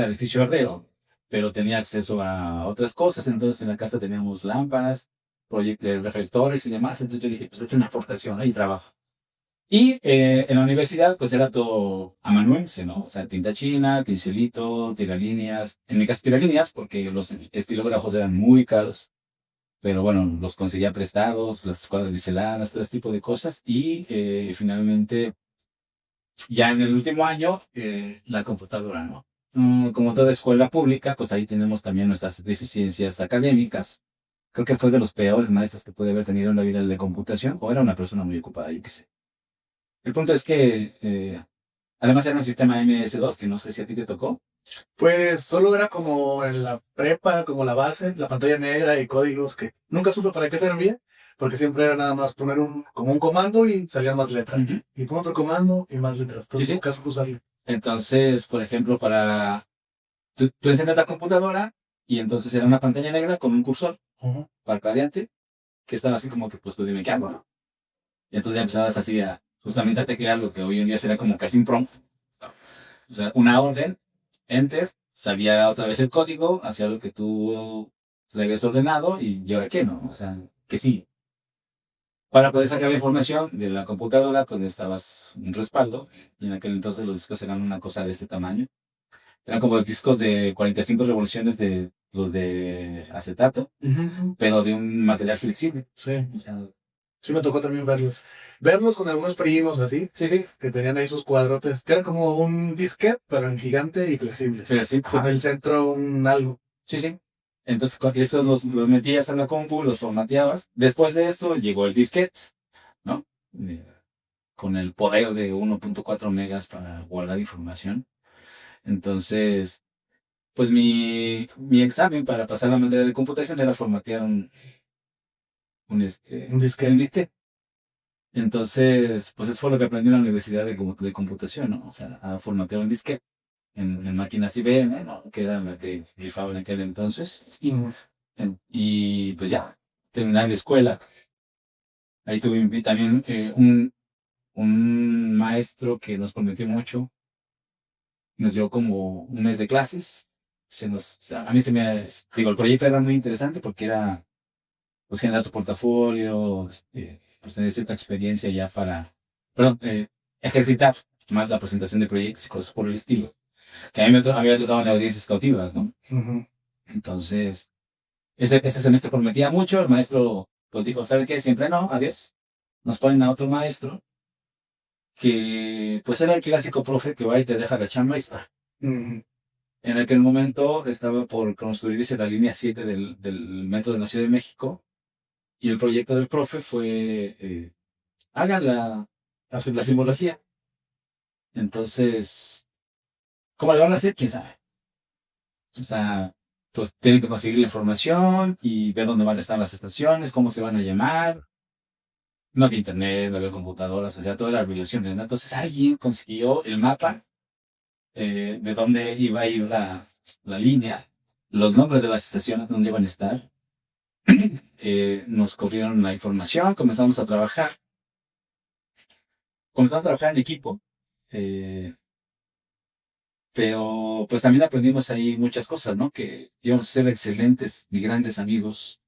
de oficio herrero, pero tenía acceso a otras cosas. Entonces en la casa teníamos lámparas, reflectores y demás. Entonces yo dije, pues esta es una aportación, ahí trabajo. Y en la universidad, pues era todo amanuense, ¿no? O sea, tinta china, pincelito, tiralíneas. En mi caso, tiralíneas, porque los estilógrafos eran muy caros. Pero bueno, los conseguía prestados, las escuadras biseladas, todo ese tipo de cosas. Y finalmente, ya en el último año, la computadora, ¿no? Como toda escuela pública, pues ahí tenemos también nuestras deficiencias académicas. Creo que fue de los peores maestros que pude haber tenido en la vida el de computación, o era una persona muy ocupada, yo qué sé. El punto es que, además era un sistema MS2, que no sé si a ti te tocó. Pues solo era como en la prepa, como la base, la pantalla negra y códigos que nunca supe para qué servía, porque siempre era nada más poner como un comando y salían más letras. Y pon otro comando y más letras. Entonces, Sí, sí. caso usarlo. Entonces, por ejemplo, tú enciendes la computadora y entonces era una pantalla negra con un cursor parpadeante que estaba así como que, pues tú dime qué hago, ¿no? Y entonces ya empezabas así justamente a teclear lo que hoy en día será como casi un prompt. O sea, una orden, enter, salía otra vez el código, hacía lo que tú le habías ordenado y ahora qué, ¿no? O sea, que sí. Para poder sacar la información de la computadora, pues necesitabas un respaldo. Y en aquel entonces los discos eran una cosa de este tamaño. Eran como discos de 45 revoluciones de los de acetato, pero de un material flexible. Sí. O sea, sí me tocó también verlos. Verlos con algunos primos así. Sí, sí. Que tenían ahí sus cuadrotes. Que era como un disquete, pero en gigante y flexible. Flexible. Con el centro un algo. Sí, sí. Entonces, con eso los metías en la compu, los formateabas. Después de esto llegó el disquete, ¿no? Con el poder de 1.4 megas para guardar información. Entonces, pues mi examen para pasar la materia de computación era formatear un disquete. Entonces, pues eso fue lo que aprendí en la universidad de computación, ¿no? O sea, a formatear un disquete en máquinas IBM, ¿no? Que era la que rifaba en aquel entonces. Y pues ya, terminé la escuela. Ahí tuve también un maestro que nos prometió mucho. Nos dio como un mes de clases. O sea, a mí digo, el proyecto era muy interesante porque era, pues, generar tu portafolio, pues, tener cierta experiencia ya perdón, ejercitar más la presentación de proyectos y cosas por el estilo. Que a mí me había tocado en audiencias cautivas, ¿no? Entonces, ese semestre prometía mucho, el maestro pues dijo, ¿sabe qué? Siempre no, adiós. Nos ponen a otro maestro que pues era el clásico profe que va y te deja la chamba y se va. En aquel momento estaba por construirse la línea 7 del metro de la Ciudad de México y el proyecto del profe fue, hagan la simbología. Entonces, ¿cómo le van a hacer? ¿Quién sabe? O sea, pues tienen que conseguir la información y ver dónde van a estar las estaciones, cómo se van a llamar. No había internet, no había computadoras, o sea, toda la regulación, ¿no? Entonces alguien consiguió el mapa de dónde iba a ir la línea, los nombres de las estaciones donde iban a estar. Nos corrieron la información, comenzamos a trabajar. Comenzamos a trabajar en equipo. Pero pues también aprendimos ahí muchas cosas, ¿no? Que íbamos a ser excelentes y grandes amigos.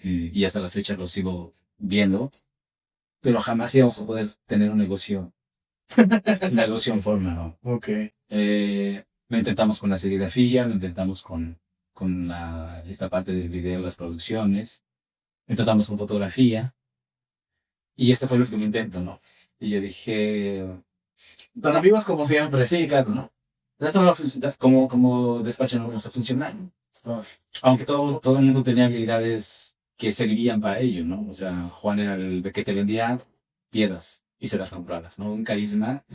Y hasta la fecha los sigo viendo. Pero jamás íbamos a poder tener un negocio en forma, ¿no? Ok. Lo intentamos con la serigrafía, lo intentamos con esta parte del video, las producciones, lo intentamos con fotografía, y este fue el último intento, ¿no? Y yo dije... Tan amigos como siempre. Sí, claro, ¿no? Esto no va a funcionar, como despacho no vamos a funcionar. Aunque todo el mundo tenía habilidades que servían para ello, ¿no? O sea, Juan era el que te vendía piedras. y se las comprabas, ¿no? Un carisma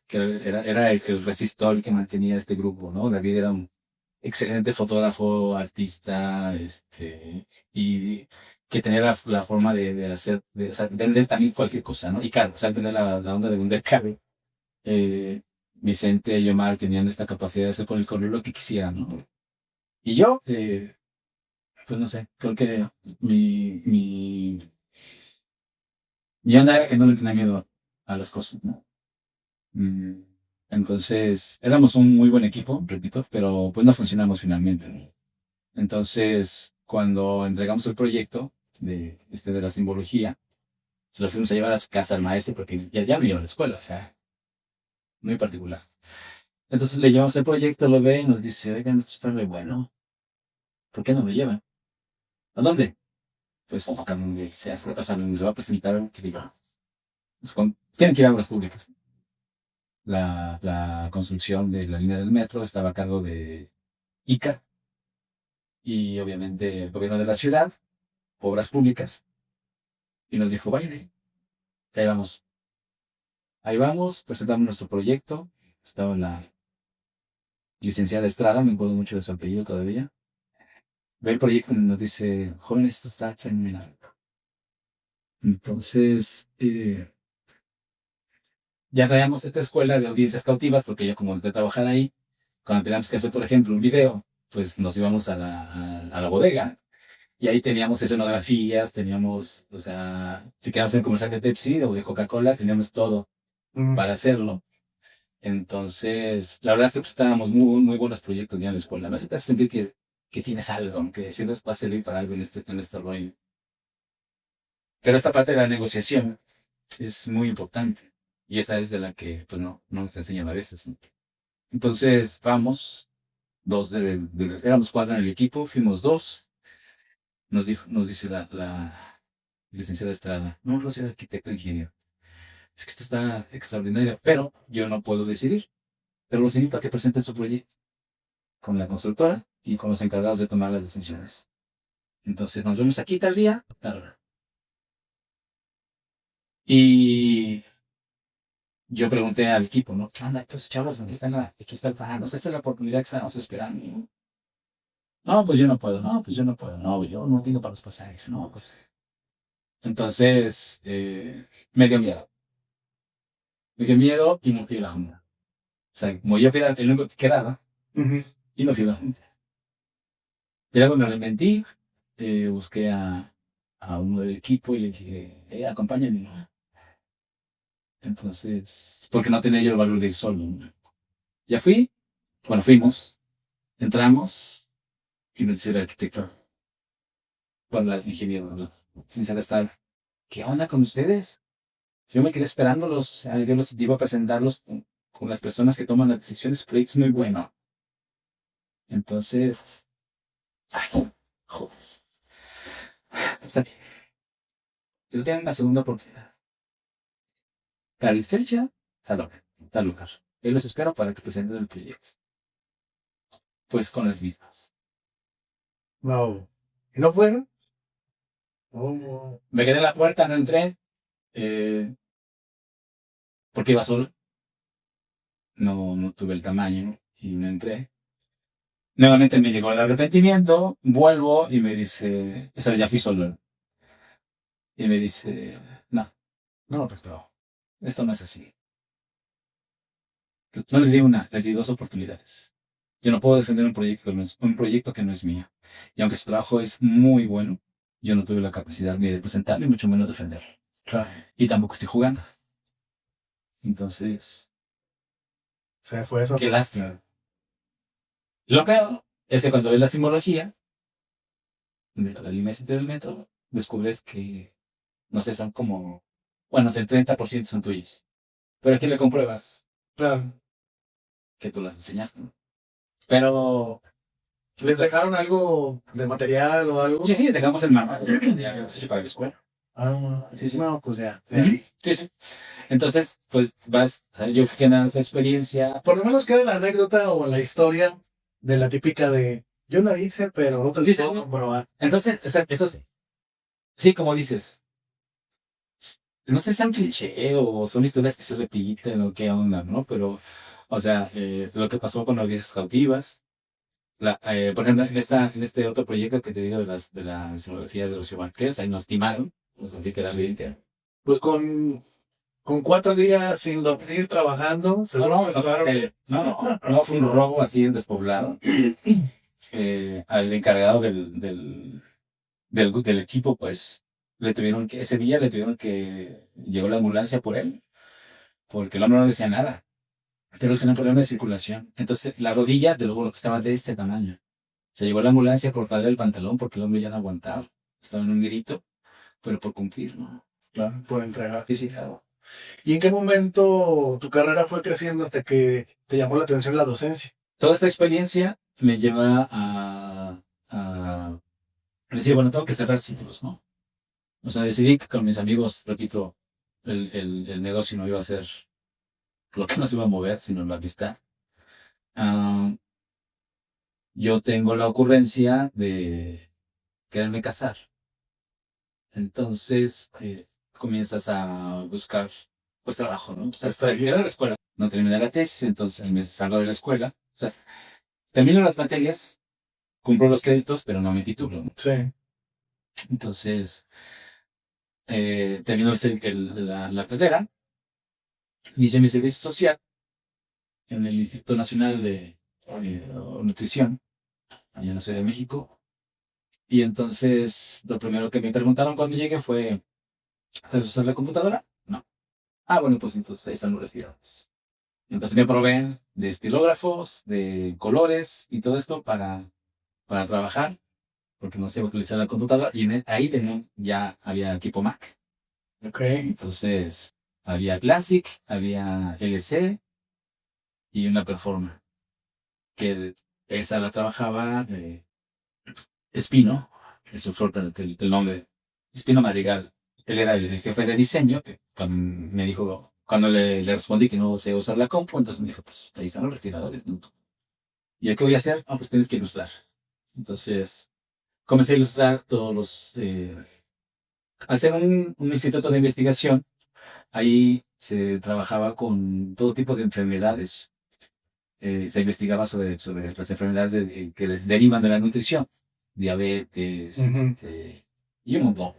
que era el resistor que mantenía este grupo, ¿no? David era un excelente fotógrafo, artista, y que tenía la forma de hacer, o sea, vender también cualquier cosa, ¿no? Y caro, o sea, tenía la onda de vender caro. Eh, Vicente y Omar tenían esta capacidad de hacer con el color lo que quisieran, ¿no? Y yo, pues no sé, creo que mi, mi, mi onda era que no le tenía miedo a las cosas, ¿no? Mm, Entonces, éramos un muy buen equipo, repito, pero pues no funcionamos finalmente, ¿no? Entonces, cuando entregamos el proyecto de la simbología, se lo fuimos a llevar a su casa al maestro porque ya me iba a la escuela, o sea, muy particular. Entonces le llevamos el proyecto, lo ve y nos dice, oigan, esto está muy bueno, ¿por qué no me llevan? ¿A dónde? Pues a donde se hace, o sea, donde se va a presentar, que diga, tienen que ir a obras públicas. La construcción de la línea del metro estaba a cargo de ICA y obviamente el gobierno de la ciudad, obras públicas, y nos dijo, vayan, ahí vamos. Ahí vamos, presentamos nuestro proyecto. Estaba la licenciada Estrada, me acuerdo mucho de su apellido todavía. Ve el proyecto y nos dice, jóvenes, esto está fenomenal. Entonces, ya traíamos esta escuela de audiencias cautivas, porque yo como entré a trabajar ahí, cuando teníamos que hacer, por ejemplo, un video, pues nos íbamos a la bodega y ahí teníamos escenografías, teníamos, o sea, si queríamos hacer un comercial de Pepsi o de Coca-Cola, teníamos todo para hacerlo. Entonces, la verdad es que pues, estábamos muy buenos proyectos ya en la escuela. ¿No? Se te hace sentir que tienes algo, que siempre va a servir para algo en este rollo. Pero esta parte de la negociación es muy importante. Y esa es de la que pues, no nos enseñan a veces. ¿No? Entonces, vamos, éramos cuatro en el equipo, fuimos dos. Nos dice la licenciada Estrada, no, no soy arquitecto o ingeniero. Es que esto está extraordinario, pero yo no puedo decidir. Pero los invito a que presenten su proyecto con la constructora y con los encargados de tomar las decisiones. Entonces nos vemos aquí tal día, tal hora. Y yo pregunté al equipo, ¿no? ¿Qué onda? Estos chavos, aquí está el pagando, esta es la oportunidad que estábamos esperando. No, pues yo no puedo, no, pues yo no puedo, no, yo no tengo para los pasajes, no, pues. Entonces, me dio miedo. Me dio miedo y no fui a la junta. O sea, como yo fui el único que quedaba, y no fui a la junta. Y luego me arrepentí, busqué a uno del equipo y le dije, acompáñenme. Entonces, porque no tenía yo el valor de ir solo. ¿No? Ya fui, bueno, fuimos, entramos, y me dice el arquitecto, cuando el ingeniero, ¿no? Sin estar, ¿qué onda con ustedes? Yo me quedé esperándolos, o sea, yo los iba a presentarlos con las personas que toman las decisiones, el proyecto es muy bueno. Entonces, ay, joder. Está bien. Yo tengo una segunda oportunidad. Tal fecha, tal lugar. Yo los espero para que presenten el proyecto. Pues con las mismas. No. ¿Y no fueron? Oh. Me quedé en la puerta, no entré, porque iba solo. No tuve el tamaño y no entré. Nuevamente me llegó el arrepentimiento, vuelvo y me dice, esa vez ya fui solo. Y me dice, no, No, pues no. esto no es así. No les di una, les di dos oportunidades. Yo no puedo defender un proyecto que no es mío. Y aunque su trabajo es muy bueno, yo no tuve la capacidad ni de presentarlo, ni mucho menos defenderlo. Claro. Y tampoco estoy jugando. Entonces, Se fue eso. qué lástima. Lo peor es que cuando ves la simbología de la línea 7 del metro, descubres que, no sé, son como, bueno, el 30% son tuyos. Pero aquí le compruebas Claro. que tú las enseñaste. ¿No? Pero ¿Les dejaron algo de material o algo? sí, dejamos el mapa. Ya habíamos hecho para la escuela. Ah, Sí. No, pues ya. De ahí. Sí. Entonces, pues vas, o sea, yo fui generando esa experiencia. Por lo menos queda la anécdota o la historia de la típica de yo la hice, pero no te lo puedo comprobar. Entonces, o sea, eso sí. Sí, como dices, no sé si es un cliché o son historias que se repiten o qué onda, ¿no? Pero, o sea, lo que pasó con las 10 cautivas, por ejemplo, en este otro proyecto que te digo de la escenografía de Rocío Márquez, ahí nos timaron, nos sentí que era evidente. Pues con 4 días sin dormir, trabajando, seguro me sacaron. No, fue un robo así en despoblado. Al encargado del equipo, pues, ese día le tuvieron que, llegó la ambulancia por él, porque el hombre no decía nada, pero él tenía un problema de circulación. Entonces, la rodilla, de luego, estaba de este tamaño. Se llevó la ambulancia por darle el pantalón porque el hombre ya no aguantaba. Estaba en un grito, pero por cumplir, ¿no? Claro, por entregar. Sí, sí, claro. ¿Y en qué momento tu carrera fue creciendo hasta que te llamó la atención la docencia? Toda esta experiencia me lleva a decir, bueno, tengo que cerrar ciclos, ¿no? O sea, decidí que con mis amigos, repito, el negocio no iba a ser lo que nos iba a mover, sino la amistad. Ah, yo tengo la ocurrencia de quererme casar. Entonces, comienzas a buscar, pues, trabajo, ¿no? O sea, Hasta terminé la escuela. No terminé la tesis, entonces me salgo de la escuela. O sea, termino las materias, cumplo los créditos, pero no mi título, ¿no? Sí. Entonces, termino la carrera, hice mi servicio social en el Instituto Nacional de Nutrición, allá en la Ciudad de México. Y entonces, lo primero que me preguntaron cuando llegué fue, ¿sabes usar la computadora? No. Ah, bueno, pues entonces ahí están los respiradores. Entonces me proveen de estilógrafos, de colores y todo esto para trabajar, porque no sé utilizar la computadora. Y ahí ya había equipo Mac. Ok. Entonces, había Classic, había LC y una Performa, que esa la trabajaba Espino, es el nombre, Espino Madrigal. Él era el jefe de diseño, que cuando me dijo, cuando le respondí que no sé usar la compu, entonces me dijo, pues ahí están los respiradores, ¿no? ¿Y yo qué voy a hacer? Ah, pues tienes que ilustrar. Entonces, comencé a ilustrar al ser un instituto de investigación, ahí se trabajaba con todo tipo de enfermedades. Se investigaba sobre las enfermedades que derivan de la nutrición, diabetes, y un montón.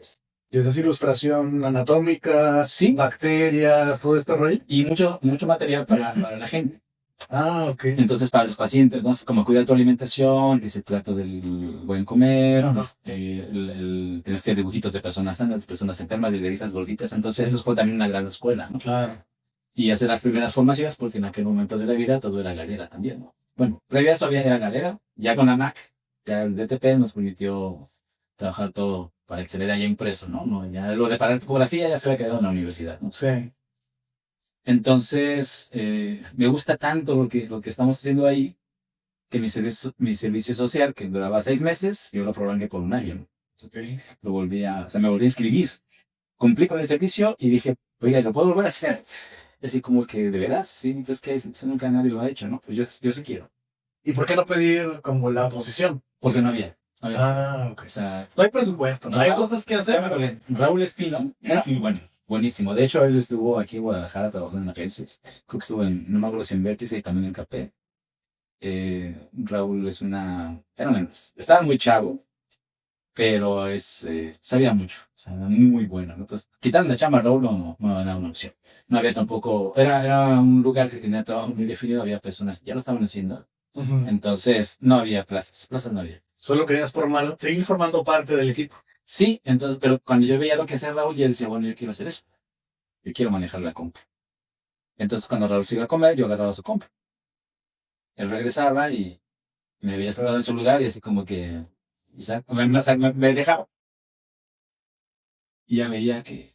¿Y esa es ilustración anatómica, Sí, bacterias, todo este rollo? y mucho material para la gente. Ah, ok. Entonces, para los pacientes, ¿no? Como cuida tu alimentación, que es el plato del buen comer, Ajá. tienes que hacer dibujitos de personas sanas, de personas enfermas, delgaditas, gorditas. Entonces, eso fue también una gran escuela, ¿no? Claro. Y hacer las primeras formaciones, porque en aquel momento de la vida todo era galera también, ¿no? Bueno, previo a eso era galera, ya con la Mac, ya el DTP nos permitió trabajar todo para que se le haya impreso, ¿no? No, ya lo de para tipografía ya se había quedado en la universidad, ¿no? Sí. Entonces, me gusta tanto lo que estamos haciendo ahí, que mi servicio social, que duraba 6 meses, yo lo prolongué por un año, ¿no? Ok. O sea, me volví a inscribir. Cumplí con el servicio y dije, oiga, ¿lo puedo volver a hacer? Así como que, de veras, sí, pues que eso nunca nadie lo ha hecho, ¿no? Pues yo sí quiero. ¿Y por qué no pedir como la posición? Porque no había. No había. Ah, ok. O sea, No hay presupuesto, no hay cosas que ya hacer. me acordé. Raúl Espino era muy bueno, buenísimo. De hecho, él estuvo aquí en Guadalajara trabajando en agencias. Creo que estuvo no me acuerdo si en Vértice y también en Capé. Raúl estaba muy chavo, pero sabía mucho, o sea, era muy bueno, ¿no? Entonces, quitarle la chamba a Raúl no era una opción. No había tampoco, era un lugar que tenía trabajo muy definido, había personas que ya lo estaban haciendo. Ujú. Entonces, no había plazas no había. Solo querías seguir formando parte del equipo. Sí, entonces, pero cuando yo veía lo que hacía Raúl, yo decía, bueno, yo quiero hacer eso. Yo quiero manejar la compu. Entonces, cuando Raúl se iba a comer, yo agarraba su compu. Él regresaba y me veía sentado en su lugar y así como que, o sea, o sea, me dejaba. Y ya veía que,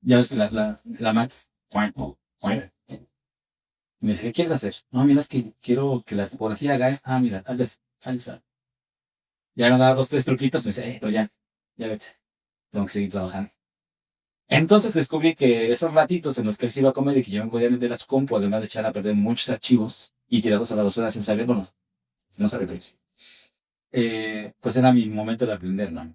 ya ves que la Mac, cuac, Sí. cuac. Y me dice, ¿qué quieres hacer? No, mira, es que quiero que la tipografía haga esto. Ah, mira, hazle eso. Ya me daba 2, 3 truquitos, me dice, pero ya vete. Tengo que seguir trabajando. Entonces descubrí que esos ratitos en los que él se iba a comer y que yo me podía meter a su compu, además de echar a perder muchos archivos y tirarlos a la basura sin saber, bueno, no saber qué hice. Pues era mi momento de aprender, ¿no?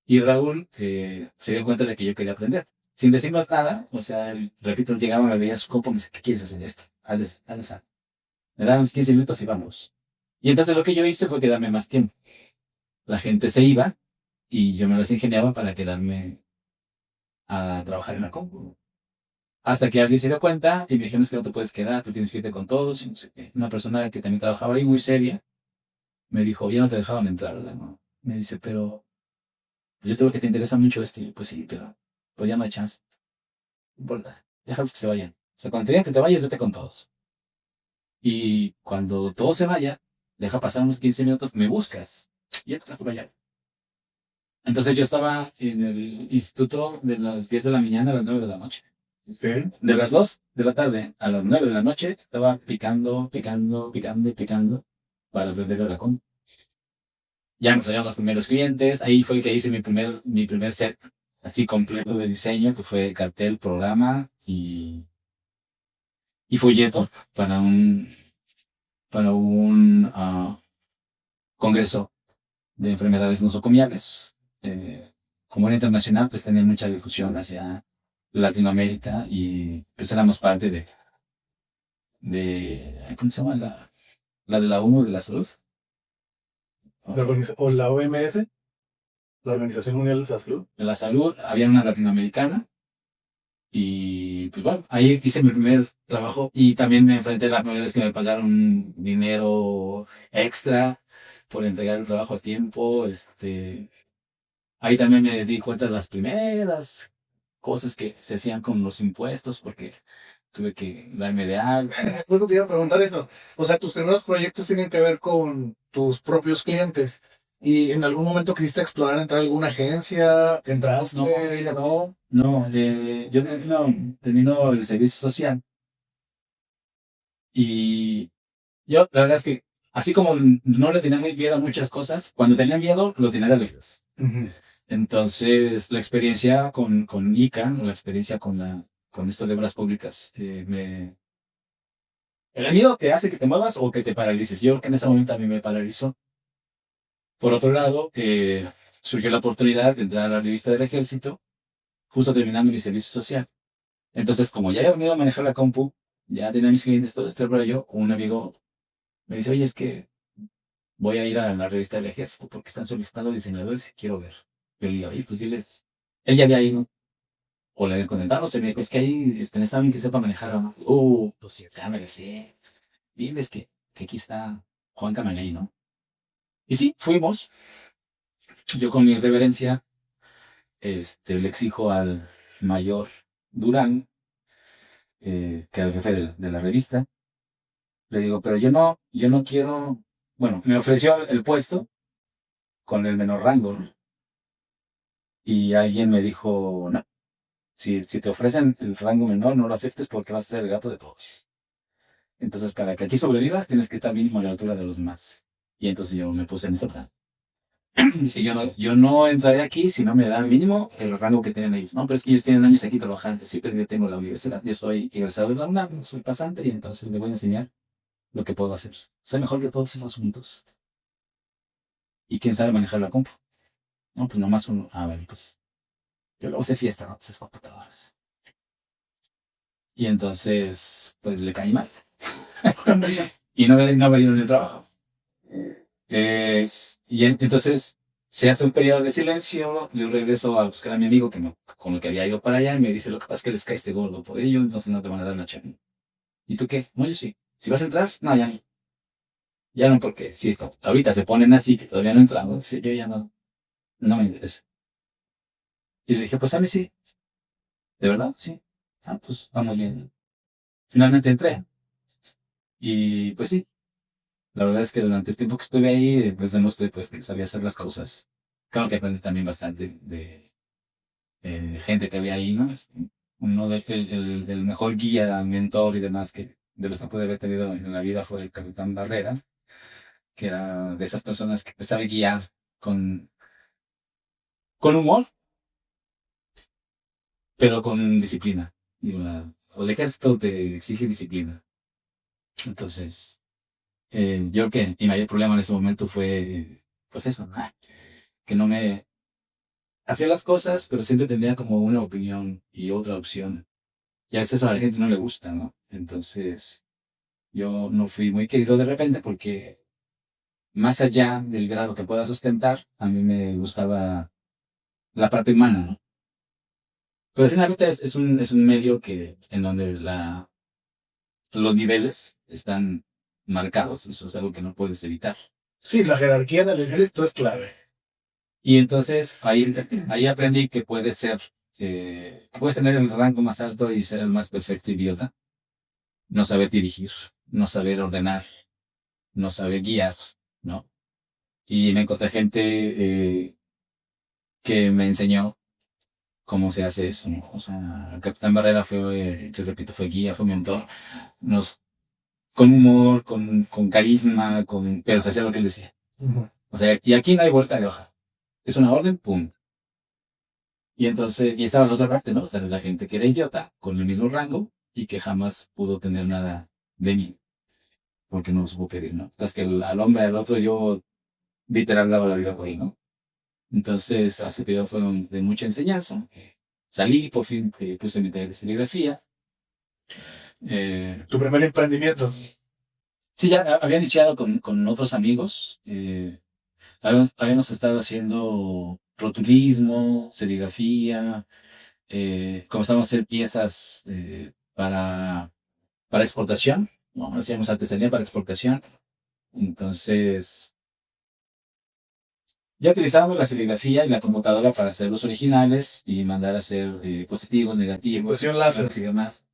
Y Raúl se dio cuenta de que yo quería aprender. Sin decirnos nada, o sea, repito, llegaba, me veía su compo, me dice, ¿qué quieres hacer esto? Hazles, me daban unos 15 minutos y vamos. Y entonces lo que yo hice fue quedarme más tiempo. La gente se iba y yo me las ingeniaba para quedarme a trabajar en la compu. Hasta que alguien se dio cuenta y me dijeron, es que no te puedes quedar, tú tienes que irte con todos. Y no sé qué. Una persona que también trabajaba ahí muy seria me dijo, ya no te dejaban entrar, ¿verdad? ¿No? Me dice, pero pues yo creo que te interesa mucho esto. Y yo, pues sí, pero pues ya no hay chance. No importa, déjalos que se vayan. O sea, cuando te digan que te vayas, vete con todos. Y cuando todo se vaya, deja pasar unos 15 minutos, me buscas. Y ya te vas a vaya. Entonces yo estaba en el instituto de las 10 de la mañana a las 9 de la noche. Okay. De las 2 de la tarde a las 9 de la noche estaba picando, picando, picando y picando para aprender la compu. Ya nos salieron los primeros clientes. Ahí fue que hice mi primer set así completo de diseño, que fue cartel, programa y folleto para un congreso de enfermedades nosocomiales. Como era internacional, pues tenía mucha difusión hacia Latinoamérica y pues éramos parte ¿cómo se llama? La de la ONU de la salud. O la OMS, la Organización Mundial de la Salud. De la salud, había una latinoamericana y pues bueno, ahí hice mi primer trabajo y también me enfrenté a las novedades que me pagaron dinero extra por entregar el trabajo a tiempo. Ahí también me di cuenta de las primeras cosas que se hacían con los impuestos porque tuve que darme de alta. Justo te iba a preguntar eso. O sea, tus primeros proyectos tienen que ver con tus propios clientes. ¿Y en algún momento quisiste explorar entrar a alguna agencia? ¿Entraste? No, mira, no, yo termino el servicio social y yo, la verdad es que así como no le tenía muy miedo a muchas cosas, cuando tenía miedo, lo tenía de lejos. Ujú. Entonces, la experiencia con ICA, o la experiencia con esto de obras públicas, el miedo te hace que te muevas o que te paralices. Yo creo que en ese momento a mí me paralizó. Por otro lado, surgió la oportunidad de entrar a la revista del Ejército, justo terminando mi servicio social. Entonces, como ya había venido a manejar la compu, ya tenía mis clientes, todo este rollo, un amigo me dice, oye, es que voy a ir a la revista del Ejército porque están solicitando diseñadores y quiero ver. Yo le digo, oye, pues diles. Él ya había ido, o le había comentado, se me dijo, es que ahí está bien que sepa manejar. Pues sí, ya me decía. Diles que aquí está Juan Camaney, ¿no? Y sí, fuimos. Yo con mi reverencia, le exijo al mayor Durán, que era el jefe de la revista, le digo, pero yo no quiero, bueno, me ofreció el puesto con el menor rango, ¿no? Y alguien me dijo, no, si te ofrecen el rango menor, no lo aceptes porque vas a ser el gato de todos. Entonces, para que aquí sobrevivas, tienes que estar mínimo a la altura de los demás. Y entonces yo me puse en ese plan. Dije, yo no entraré aquí si no me dan mínimo el rango que tienen ellos. No, pero es que ellos tienen años aquí trabajando. Sí, pero yo tengo la universidad. Yo soy egresado de la UNAM, soy pasante y entonces le voy a enseñar lo que puedo hacer. Soy mejor que todos esos juntos. ¿Y quién sabe manejar la compu? No, pues nomás uno. A ver, pues yo luego sé fiesta, ¿no? Esas computadoras. Y entonces, pues le caí mal. Y no me dieron el trabajo. Entonces se hace un periodo de silencio, yo regreso a buscar a mi amigo con el que había ido para allá y me dice, lo que pasa es que les caíste gordo por ello, entonces no te van a dar la chamba. ¿Y tú qué? No, yo sí. ¿Si vas a entrar? No, ya no. Ya no, porque si esto, ahorita se ponen así, que todavía no entramos, sí, yo ya no me interesa. Y le dije, pues a mí sí. ¿De verdad? Sí. Ah, pues vamos bien. Finalmente entré. Y pues sí, la verdad es que durante el tiempo que estuve ahí, pues demostré pues, que sabía hacer las cosas. Claro que aprendí también bastante de gente que había ahí, ¿no? Uno el mejor guía, mentor y demás de los que pude haber tenido en la vida fue el Capitán Barrera, que era de esas personas que te sabe guiar con humor, pero con disciplina. Digo, el ejército te exige disciplina. Entonces, yo creo que mi mayor problema en ese momento fue, pues eso, ¿no? Que no me hacía las cosas, pero siempre tenía como una opinión y otra opción. Y a veces a la gente no le gusta, ¿no? Entonces, yo no fui muy querido de repente porque más allá del grado que pueda sustentar, a mí me gustaba la parte humana, ¿no? Pero finalmente es un medio en donde los niveles están marcados, eso es algo que no puedes evitar. Sí, la jerarquía en el ejército es clave. Y entonces ahí aprendí que que puedes tener el rango más alto y ser el más perfecto idiota, no saber dirigir, no saber ordenar, no saber guiar, ¿no? Y me encontré gente que me enseñó cómo se hace eso, ¿no? O sea, el Capitán Barrera te repito, fue guía, fue mentor, nos, con humor, con carisma, pero se hacía lo que él decía. Uh-huh. O sea, y aquí no hay vuelta de hoja. Es una orden, punto. Y entonces, y estaba la otra parte, ¿no? O sea, la gente que era idiota, con el mismo rango, y que jamás pudo tener nada de mí, porque no lo supo pedir, ¿no? Entonces, que al hombre, al otro, yo literal daba la vida por ahí, ¿no? Entonces, ese periodo fue de mucha enseñanza. Salí, por fin, puse mi taller de serigrafía. ¿Tu primer emprendimiento? Sí, ya había iniciado con otros amigos. Habíamos estado haciendo rotulismo, serigrafía, comenzamos a hacer piezas para exportación, ¿no? Hacíamos artesanía para exportación. Entonces, ya utilizábamos la serigrafía y la computadora para hacer los originales y mandar a hacer positivos, negativos, impresión láser y demás.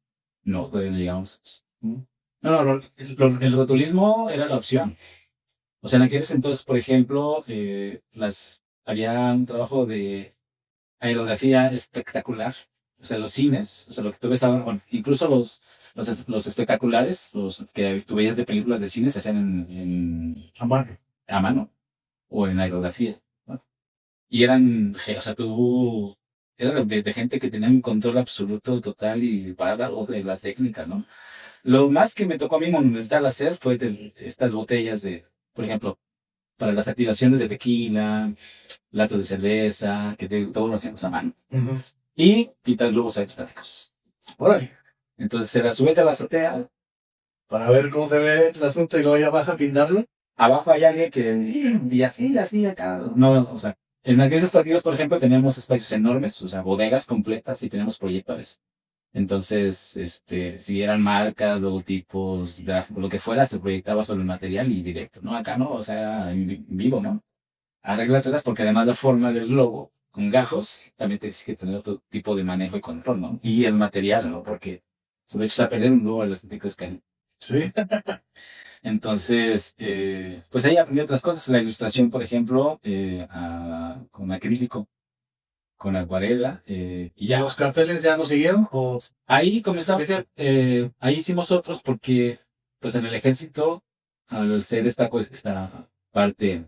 No, todavía no llegamos. ¿Mm? No, el rotulismo era la opción. O sea, en aquellos entonces, por ejemplo, había un trabajo de aerografía espectacular. O sea, los cines, o sea, lo que tú ves ahora, bueno, incluso los espectaculares, los que tú veías de películas de cine, se hacían a mano o en aerografía, ¿no? Y o sea, era de gente que tenía un control absoluto, total y bárbaro de la técnica, ¿no? Lo más que me tocó a mí monumental hacer fue estas botellas por ejemplo, para las activaciones de tequila, latas de cerveza, todo lo hacíamos a mano. Uh-huh. Y pintar globos aerostáticos. Órale. Entonces era súbete a la azotea. Para ver cómo se ve el asunto y luego ya baja a pintarlo. Abajo hay alguien y así, acá. No, o sea, en aquellos partidos, por ejemplo, teníamos espacios enormes, o sea, bodegas completas y teníamos proyectores. Entonces, si eran marcas, logotipos, gráficos, lo que fuera, se proyectaba sobre el material y directo, ¿no? Acá no, o sea, en vivo, ¿no? Arréglatelas porque además la forma del logo con gajos también te exige tener otro tipo de manejo y control, ¿no? Y el material, ¿no? Porque se me echa a perder un logo de los típicos que sí. Entonces, pues ahí aprendí otras cosas. La ilustración, por ejemplo, con acrílico, con acuarela. ¿Y ya los carteles ya no siguieron? ¿O? Ahí comenzamos a hacer, ahí hicimos otros porque, pues en el ejército, al ser esta parte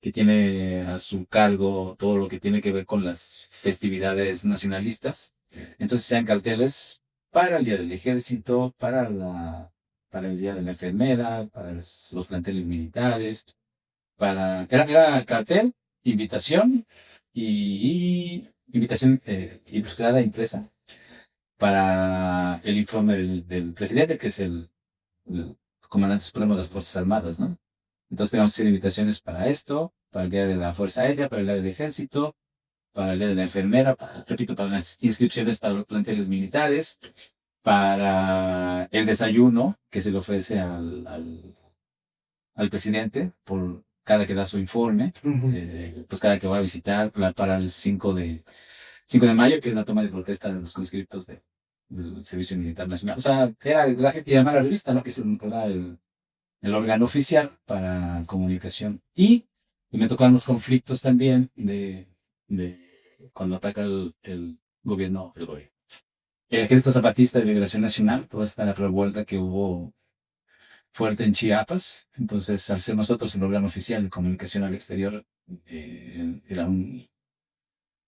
que tiene a su cargo todo lo que tiene que ver con las festividades nacionalistas. Entonces sean carteles para el Día del Ejército, para el Día de la Enfermera, para los planteles militares, era cartel, invitación y invitación ilustrada impresa para el informe del presidente, que es el comandante supremo de las Fuerzas Armadas, ¿no? Entonces tenemos que hacer invitaciones para esto, para el Día de la Fuerza Aérea, para el Día del Ejército, para el Día de la Enfermera, repito, para las inscripciones para los planteles militares, para el desayuno que se le ofrece al presidente por cada que da su informe, Uh-huh. pues cada que va a visitar, para el 5 de mayo, que es la toma de protesta de los conscriptos del Servicio Militar Nacional. O sea, y además la revista, ¿no? Que era el órgano oficial para comunicación. Y me tocaron los conflictos también de cuando ataca el gobierno, el Ejército Zapatista de Liberación Nacional, toda esta revuelta que hubo fuerte en Chiapas. Entonces, al ser nosotros el órgano oficial de comunicación al exterior,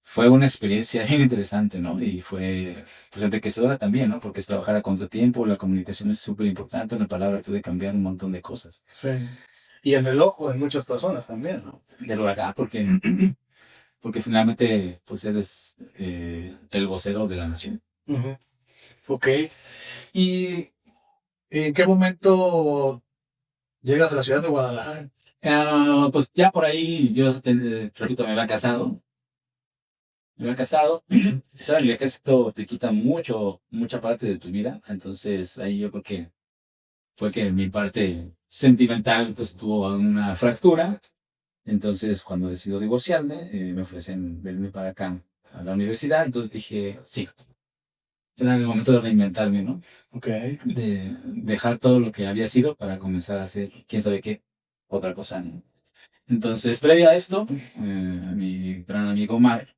fue una experiencia bien interesante, ¿no? Y fue, pues, enriquecedora también, ¿no? Porque es trabajar a contratiempo, la comunicación es súper importante, una palabra puede cambiar un montón de cosas. Sí. Y en el ojo de muchas personas también, ¿no? Del huracán, porque porque finalmente pues eres el vocero de la nación. Uh-huh. Ok. ¿Y en qué momento llegas a la ciudad de Guadalajara? Pues ya por ahí, yo, repito, me había casado. Estar en el ejército te quita mucha parte de tu vida. Entonces ahí yo creo que fue que mi parte sentimental pues tuvo una fractura. Entonces cuando decido divorciarme, me ofrecen venirme para acá a la universidad. Entonces dije, sí, era el momento de reinventarme, ¿no? Ok. De dejar todo lo que había sido para comenzar a hacer quién sabe qué, otra cosa, ¿no? Entonces, previo a esto, mi gran amigo Omar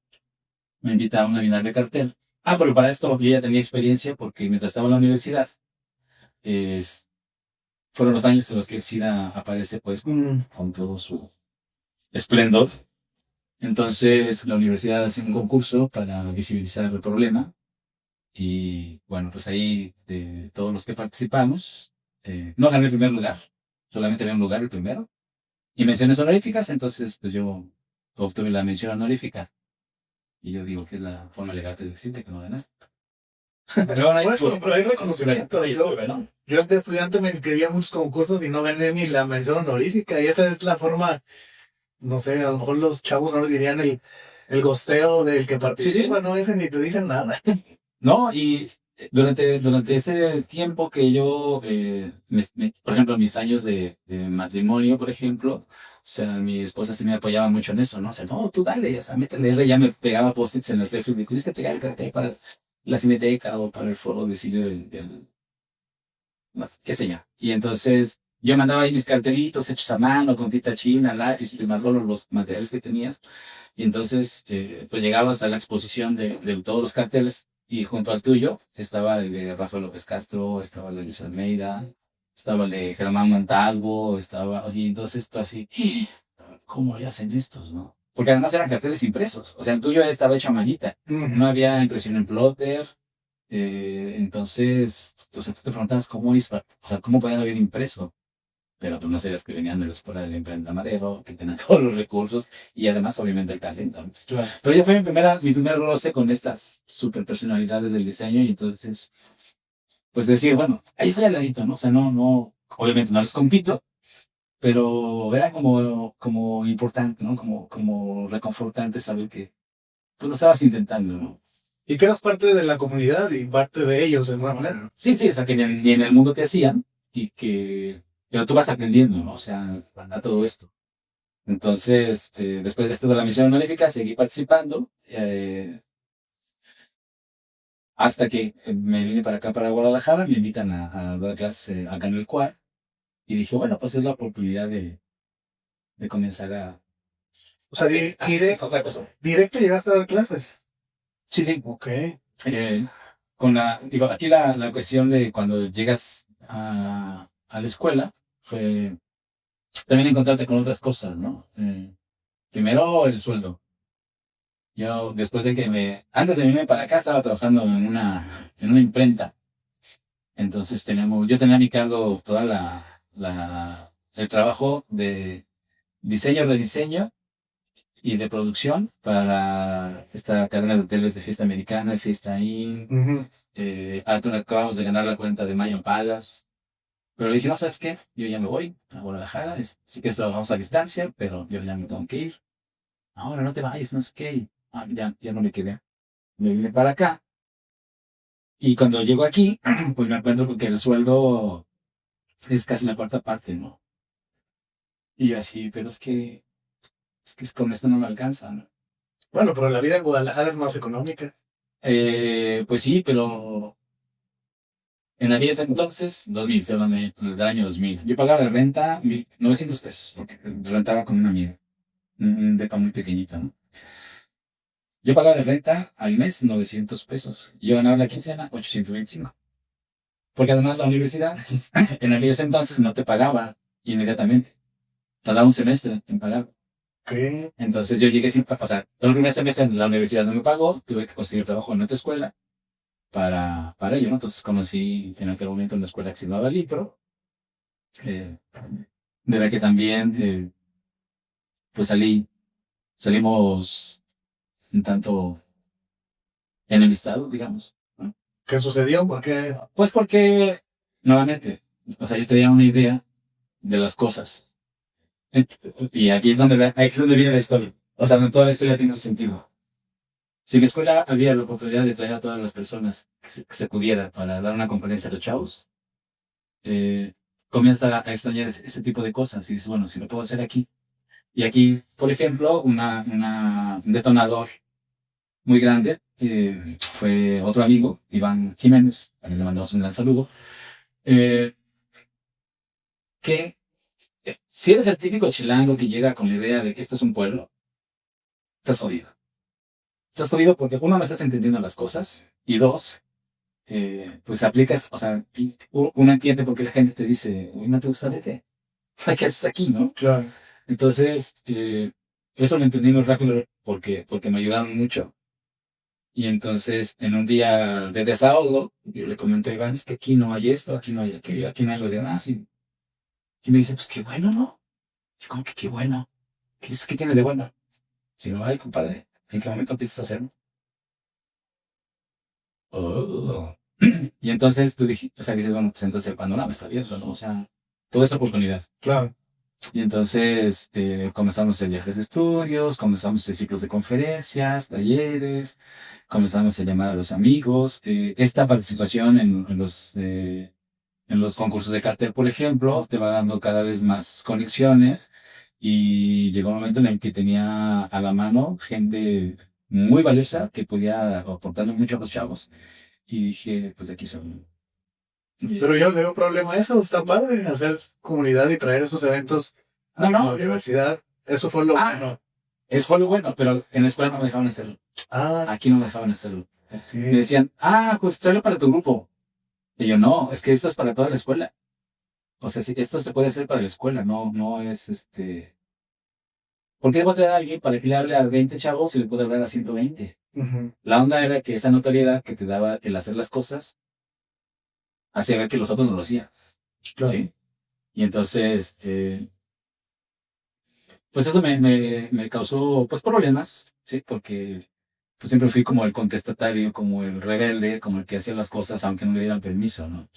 me invita a una bienal de cartel. Pero para esto yo ya tenía experiencia porque mientras estaba en la universidad, es- fueron los años en los que el SIDA aparece pues con todo su esplendor. Entonces la universidad hace un concurso para visibilizar el problema y bueno, pues ahí de todos los que participamos, no gané el primer lugar, solamente había un lugar el primero. Y menciones honoríficas, entonces pues yo obtuve la mención honorífica. Y yo digo que es la forma legal de decirte que no ganaste. Pero Bueno, pero hay reconocimiento. ¿no? Yo de estudiante me inscribía a muchos concursos y no gané ni la mención honorífica. Y esa es la forma, no sé, a lo mejor los chavos no le dirían el gosteo del que participa, Sí. no, ese ni te dicen nada. No, y durante ese tiempo que yo, por ejemplo, mis años de matrimonio, por ejemplo, o sea, mi esposa sí me apoyaba mucho en eso, ¿no? O sea, no, tú dale, o sea, métele, ella ya me pegaba post-its en el refri, me tienes que pegar el cartel para la cineteca o para el foro de cine no, qué sé yo. Y entonces yo mandaba ahí mis cartelitos hechos a mano, con tinta china, lápiz, y más los materiales que tenías. Y entonces, pues llegabas a la exposición de todos los carteles y junto al tuyo estaba el de Rafael López Castro, estaba el de Luis Almeida, estaba el de Germán Montalvo, estaba así, entonces esto así, ¿cómo le hacen estos, no? Porque además eran carteles impresos, o sea, el tuyo estaba hecho a manita, no había impresión en plotter, entonces, o sea, tú te preguntabas cómo hizo, o sea, cómo podían haber impreso, pero tú no sabías que venían de la escuela del imprenta Madero, que tenían todos los recursos y además, obviamente, el talento, ¿no? Claro. Pero ya fue mi primer roce con estas super personalidades del diseño y entonces, pues decir, bueno, ahí estoy al ladito, ¿no? O sea, obviamente no les compito, pero era como importante, ¿no? Como reconfortante saber que tú lo estabas intentando, ¿no? Y que eras parte de la comunidad y parte de ellos de alguna manera, ¿no? Sí, o sea, que ni en el mundo te hacían y que, pero tú vas aprendiendo, ¿no? O sea, a todo esto. Entonces, después de esto de la misión honorífica, seguí participando hasta que me vine para acá, para Guadalajara, me invitan a dar clases acá en el CUAR y dije, bueno, pues es la oportunidad de comenzar a O sea, hacer otra cosa. directo llegaste a dar clases. Sí. Ok. Digo, aquí la cuestión de cuando llegas a la escuela fue también encontrarte con otras cosas, ¿no? Primero, el sueldo. Yo, después de antes de venirme para acá, estaba trabajando en una imprenta. Entonces yo tenía a mi cargo toda el trabajo de diseño, rediseño y de producción para esta cadena de hoteles de Fiesta Americana, Fiesta Inn. Acabamos de ganar la cuenta de Mayan Palace. Pero le dije, no, ¿sabes qué? Yo ya me voy a Guadalajara. Sí que trabajamos a distancia, pero yo ya me tengo que ir. Ahora no te vayas, no sé qué. Ya no me quedé. Me vine para acá. Y cuando llego aquí, pues me encuentro con que el sueldo es casi la cuarta parte, ¿no? Y yo así, pero es que con esto no me alcanza, ¿no? Bueno, pero la vida en Guadalajara es más económica. Pues sí, pero en aquellos entonces, 2000, se hablan del año 2000. Yo pagaba de renta 1,900 pesos, porque rentaba con una amiga, un depa muy pequeñito, ¿no? Yo pagaba de renta al mes 900 pesos. Yo ganaba la quincena 825. Porque además la universidad en aquellos entonces no te pagaba inmediatamente. Tardaba un semestre en pagar. ¿Qué? Entonces yo llegué sin pasar. Todo el primer semestre en la universidad no me pagó. Tuve que conseguir trabajo en otra escuela para ello, ¿no? Entonces conocí en aquel momento una escuela que se llamaba Lipro, eh, de la que también pues salimos un tanto enemistado, digamos, ¿no? ¿Qué sucedió? ¿Por qué? Pues porque, nuevamente, o sea, yo tenía una idea de las cosas. Y aquí es donde viene la historia. O sea, donde toda la historia tiene un sentido. Si en mi escuela había la oportunidad de traer a todas las personas que se pudiera para dar una conferencia a los chavos, eh, comienza a extrañar ese tipo de cosas y dices, bueno, si lo puedo hacer aquí. Y aquí, por ejemplo, un detonador muy grande fue otro amigo, Iván Jiménez, a quien le mandamos un gran saludo, eh, que si eres el típico chilango que llega con la idea de que esto es un pueblo, estás jodido. Estás jodido porque uno, no estás entendiendo las cosas y dos, pues aplicas, o sea, uno entiende por qué la gente te dice, uy, no te gusta DT. ¿Qué haces aquí, no? Claro. Entonces, eso lo entendí muy rápido porque me ayudaron mucho. Y entonces, en un día de desahogo, yo le comento a Iván, es que aquí no hay esto, aquí no hay aquello, aquí no hay lo demás. Y me dice, pues qué bueno, ¿no? Y como que qué bueno. ¿Qué tiene de bueno? Si no hay, compadre, ¿en qué momento empiezas a hacerlo? Oh. Y entonces tú dijiste, o sea, dices, bueno, pues entonces el panorama está abierto, ¿no? O sea, toda esa oportunidad. Claro. Y entonces comenzamos en viajes de estudios, comenzamos en ciclos de conferencias, talleres, comenzamos a llamar a los amigos. Esta participación en los concursos de cartel, por ejemplo, te va dando cada vez más conexiones y llegó un momento en el que tenía a la mano gente muy valiosa que podía aportarle mucho a los chavos. Y dije, pues de aquí son. Pero yo le veo problema a eso. Está padre hacer comunidad y traer esos eventos a No, la no. universidad. Eso fue lo bueno. Eso fue lo bueno, pero en la escuela no me dejaban hacerlo. Ah, Aquí no me dejaban hacerlo. Me ok. decían, pues tráelo para tu grupo. Y yo, no, es que esto es para toda la escuela. O sea, sí, esto se puede hacer para la escuela, no es ¿Por qué voy a traer a alguien para que le hable a 20 chavos y le puede hablar a 120? Ujú. La onda era que esa notoriedad que te daba el hacer las cosas hacía ver que los otros no lo hacían. Claro. ¿Sí? Y entonces, pues eso me causó pues problemas, ¿sí? Porque pues siempre fui como el contestatario, como el rebelde, como el que hacía las cosas aunque no le dieran permiso, ¿no?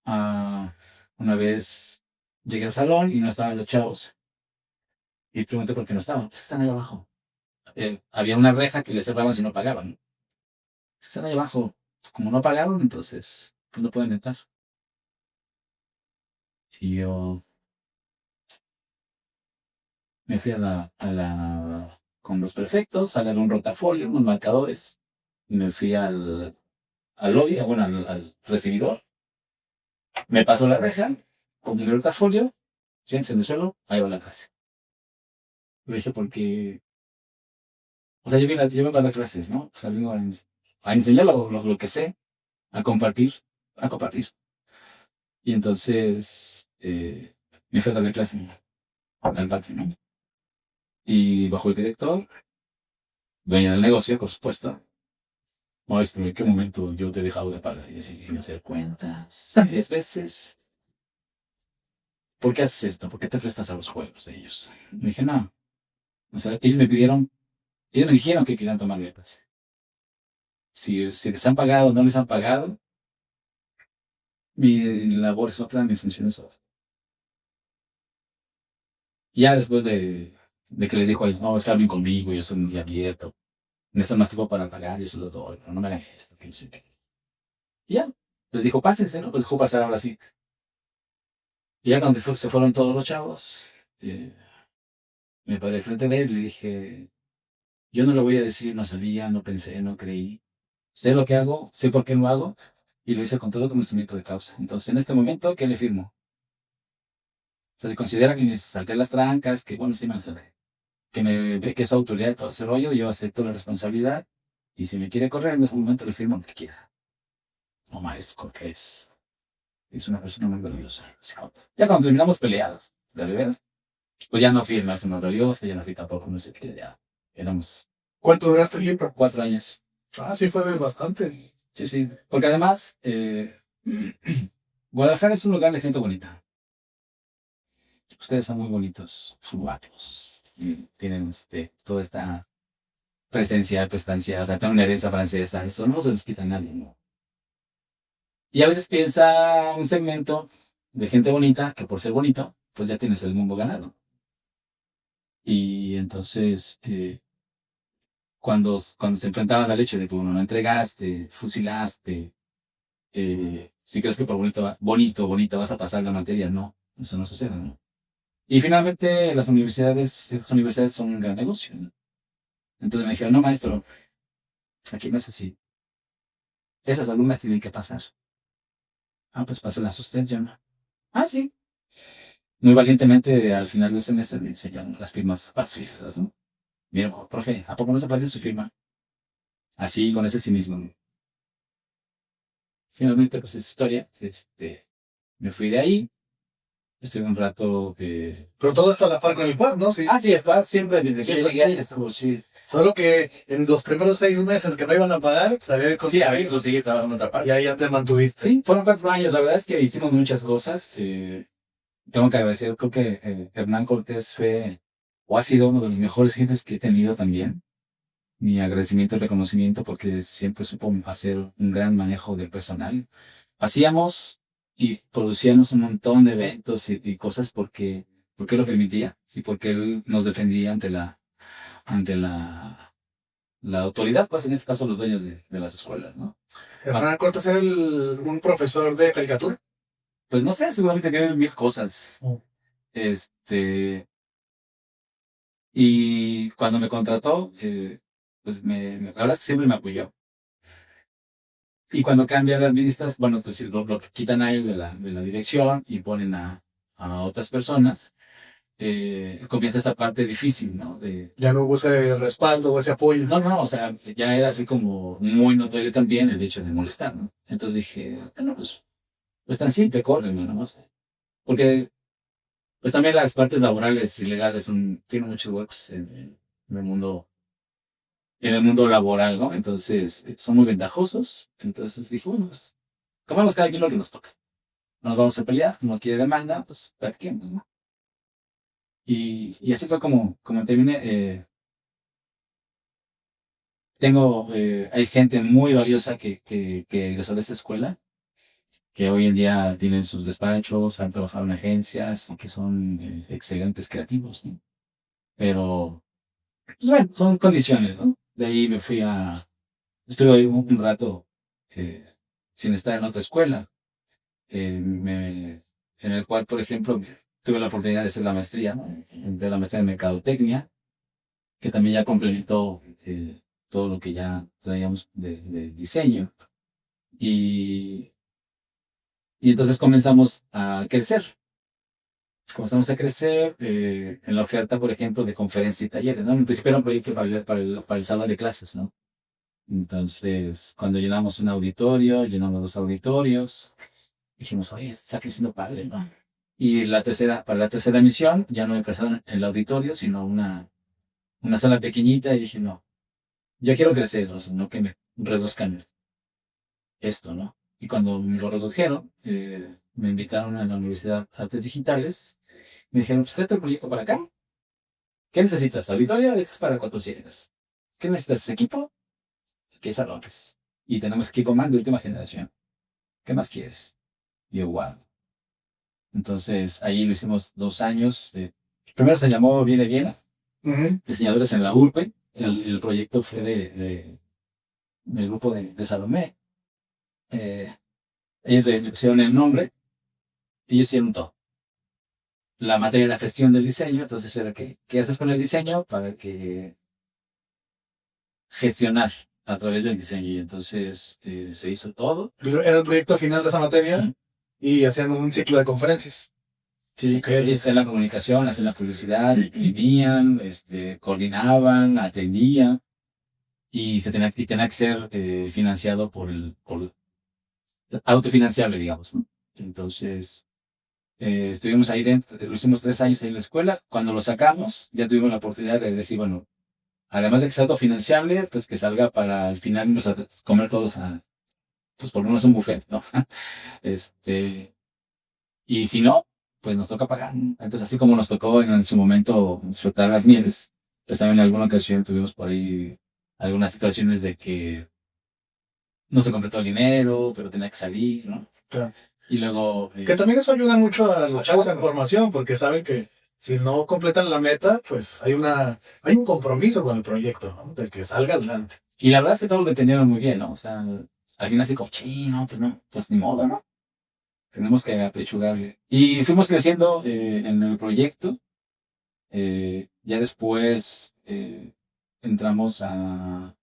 Ah, una vez llegué al salón y no estaban los chavos. Y pregunté por qué no estaban. Es que están ahí abajo. Había una reja que les cerraban si no pagaban. Es que están ahí abajo. Como no pagaron, entonces pues no pueden entrar. Y yo me fui con los prefectos, a un rotafolio, unos marcadores. Me fui al lobby, bueno, al recibidor. Me pasó la reja con mi rotafolio. Siéntense en el suelo, ahí va la clase. Lo dije porque, o sea, yo vengo a dar clases, ¿no? O sea, vengo a enseñar lo que sé, a compartir, a compartir. Y entonces me fui a darle clase al patio, ¿no? Y bajo el director, dueño del negocio, por supuesto, maestro, ¿en qué momento yo te he dejado de pagar? Y decir, sin hacer cuentas, 10 veces. ¿Por qué haces esto? ¿Por qué te prestas a los juegos de ellos? Me dije, no. O sea, ellos me dijeron que querían tomar mi clase. Si les han pagado o no les han pagado, mi labor es otra, mi función es otra. Y ya después de que les dijo a ellos, no, está bien conmigo, yo soy muy abierto, necesitan más tiempo para pagar, yo se lo doy, pero no me hagan esto, que no sé qué. Y ya, les dijo, pásense, ¿no? Los dejó pasar ahora sí. Y ya cuando se fueron todos los chavos, eh, me paré frente de él y le dije, yo no lo voy a decir, no sabía, no pensé, no creí. Sé lo que hago, sé por qué lo hago, y lo hice con todo conocimiento de causa. Entonces, en este momento, ¿qué le firmo? O sea, si considera que me salté las trancas, que bueno, sí me las salté, que me ve que es autoridad de todo ese rollo, yo acepto la responsabilidad, y si me quiere correr, en este momento le firmo lo que quiera. No, maestro, porque es una persona muy valiosa. O sea, ya cuando terminamos peleados, de veras, pues ya no fui el maestro más valioso, ya no fui tampoco, no sé qué, ya éramos ¿Cuánto duraste el libro? 4 años. Ah, sí, fue bastante. Sí, sí, porque además, Guadalajara es un lugar de gente bonita. Ustedes son muy bonitos, son guapos, y tienen toda esta presencia, prestancia, o sea, tengo una herencia francesa, eso no se los quita a nadie, ¿no? Y a veces piensa un segmento de gente bonita que por ser bonito, pues ya tienes el mundo ganado. Y entonces, cuando se enfrentaban al hecho de que uno no entregaste, fusilaste, si crees que por bonita vas a pasar la materia, no, eso no sucede, ¿no? Y finalmente ciertas universidades son un gran negocio, ¿no? Entonces me dijeron, no, maestro, aquí no es así. Esas alumnas tienen que pasar. Ah, pues pásenlas usted, yo no. Ah, sí. Muy valientemente, al final del semestre me enseñaron las firmas falsificadas, ¿no? Miren, profe, ¿a poco no se parece su firma? Así, con ese cinismo, ¿no? Finalmente, pues esa historia, me fui de ahí, estuve un rato, Pero todo esto a la par con el quad, ¿no? Sí. sí, está siempre desde que llegué ahí estuvo, sí. Solo que en los primeros 6 meses que no iban a pagar, pues había que Sí, a ver, conseguí trabajo en otra parte. Y ahí ya te mantuviste. Sí, fueron 4 años, la verdad es que hicimos muchas cosas, tengo que agradecer, creo que Hernán Cortés fue, o ha sido uno de los mejores jefes que he tenido también. Mi agradecimiento y reconocimiento porque siempre supo hacer un gran manejo del personal. Hacíamos y producíamos un montón de eventos y cosas porque lo permitía y porque él nos defendía ante la autoridad, pues en este caso los dueños de las escuelas, ¿no? Hernán Cortés era un profesor de caricatura. Pues no sé, seguramente tiene mil cosas. Este, y cuando me contrató, pues la verdad es que siempre me apoyó. Y cuando cambia la administración, bueno, pues lo quitan a él de la dirección y ponen a otras personas, comienza esta parte difícil, ¿no? Ya no hubo ese respaldo o ese apoyo. No, o sea, ya era así como muy notorio también el hecho de molestar, ¿no? Entonces dije, bueno, pues tan simple, córreme, ¿no? O sea, porque pues también las partes laborales y legales tienen muchos huecos en el mundo laboral, ¿no? Entonces, son muy ventajosos. Entonces dije, bueno, pues, tomamos cada quien lo que nos toca. No nos vamos a pelear, no quiere demanda, pues practiquemos, ¿no? Y así fue como terminé. Hay gente muy valiosa que egresó de esta escuela, que hoy en día tienen sus despachos, han trabajado en agencias y que son excelentes creativos, ¿no? Pero, pues bueno, son condiciones, ¿no? De ahí estuve ahí un rato eh, sin estar en otra escuela, en el cual, por ejemplo, tuve la oportunidad de hacer la maestría, ¿no? De la maestría en Mercadotecnia, que también ya complementó todo lo que ya traíamos de diseño. Y entonces comenzamos a crecer. Comenzamos a crecer en la oferta, por ejemplo, de conferencias y talleres, ¿no? En principio era un proyecto para el salón de clases, ¿no? Entonces, cuando llenamos un auditorio, llenamos 2 auditorios, dijimos, oye, está creciendo padre, ¿no? Y para la tercera emisión, ya no me prestaron en el auditorio, sino una sala pequeñita, y dije, no, yo quiero crecer, o sea, no que me reduzcan esto, ¿no? Y cuando me lo redujeron, me invitaron a la Universidad de Artes Digitales, me dijeron, pues tráete el proyecto para acá. ¿Qué necesitas? Auditorio, este es para 400. ¿Qué necesitas? ¿Equipo? ¿Qué salones? Y tenemos equipo más de última generación. ¿Qué más quieres? Y yo, wow. Entonces, ahí lo hicimos 2 años. Primero se llamó Viene Viena, diseñadores en la URPE. El proyecto fue del grupo de Salomé. Ellos le pusieron el nombre, ellos hicieron todo. La materia de la gestión del diseño, entonces era ¿qué haces con el diseño para que gestionar a través del diseño? Y entonces se hizo todo. Era el proyecto final de esa materia y hacían un ciclo de conferencias. Sí, hacían la comunicación, hacían la publicidad, imprimían, coordinaban, atendían y tenía que ser financiado por autofinanciable, digamos, ¿no? Entonces, estuvimos ahí dentro, lo hicimos 3 años ahí en la escuela. Cuando lo sacamos, ya tuvimos la oportunidad de decir, bueno, además de que sea autofinanciable, pues que salga para al final irnos a comer todos pues por lo menos un buffet, ¿no? Y si no, pues nos toca pagar, ¿no? Entonces, así como nos tocó en su momento disfrutar las mieles, pues también en alguna ocasión tuvimos por ahí algunas situaciones de que no se completó el dinero, pero tenía que salir, ¿no? Claro. Y luego... Que también eso ayuda mucho a los chavos en formación, porque saben que si no completan la meta, pues hay un compromiso con el proyecto, ¿no? De que salga adelante. Y la verdad es que todos lo entendieron muy bien, ¿no? O sea, al final así como, no, pues ni modo, ¿no? Tenemos que apechugarle. Y fuimos creciendo en el proyecto. Ya después entramos a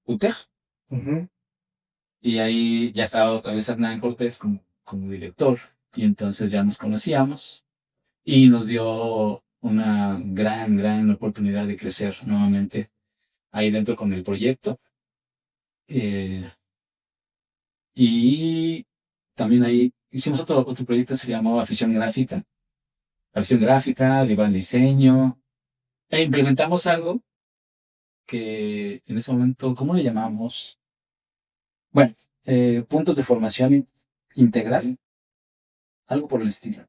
UTEG. Uh-huh. Y ahí ya estaba otra vez Hernán Cortés como director. Y entonces ya nos conocíamos. Y nos dio una gran oportunidad de crecer nuevamente ahí dentro con el proyecto. Eh, y también ahí hicimos otro proyecto que se llamaba Afición Gráfica. Afición Gráfica, llevar diseño. E implementamos algo que en ese momento, ¿cómo le llamamos? Bueno, puntos de formación integral, algo por el estilo.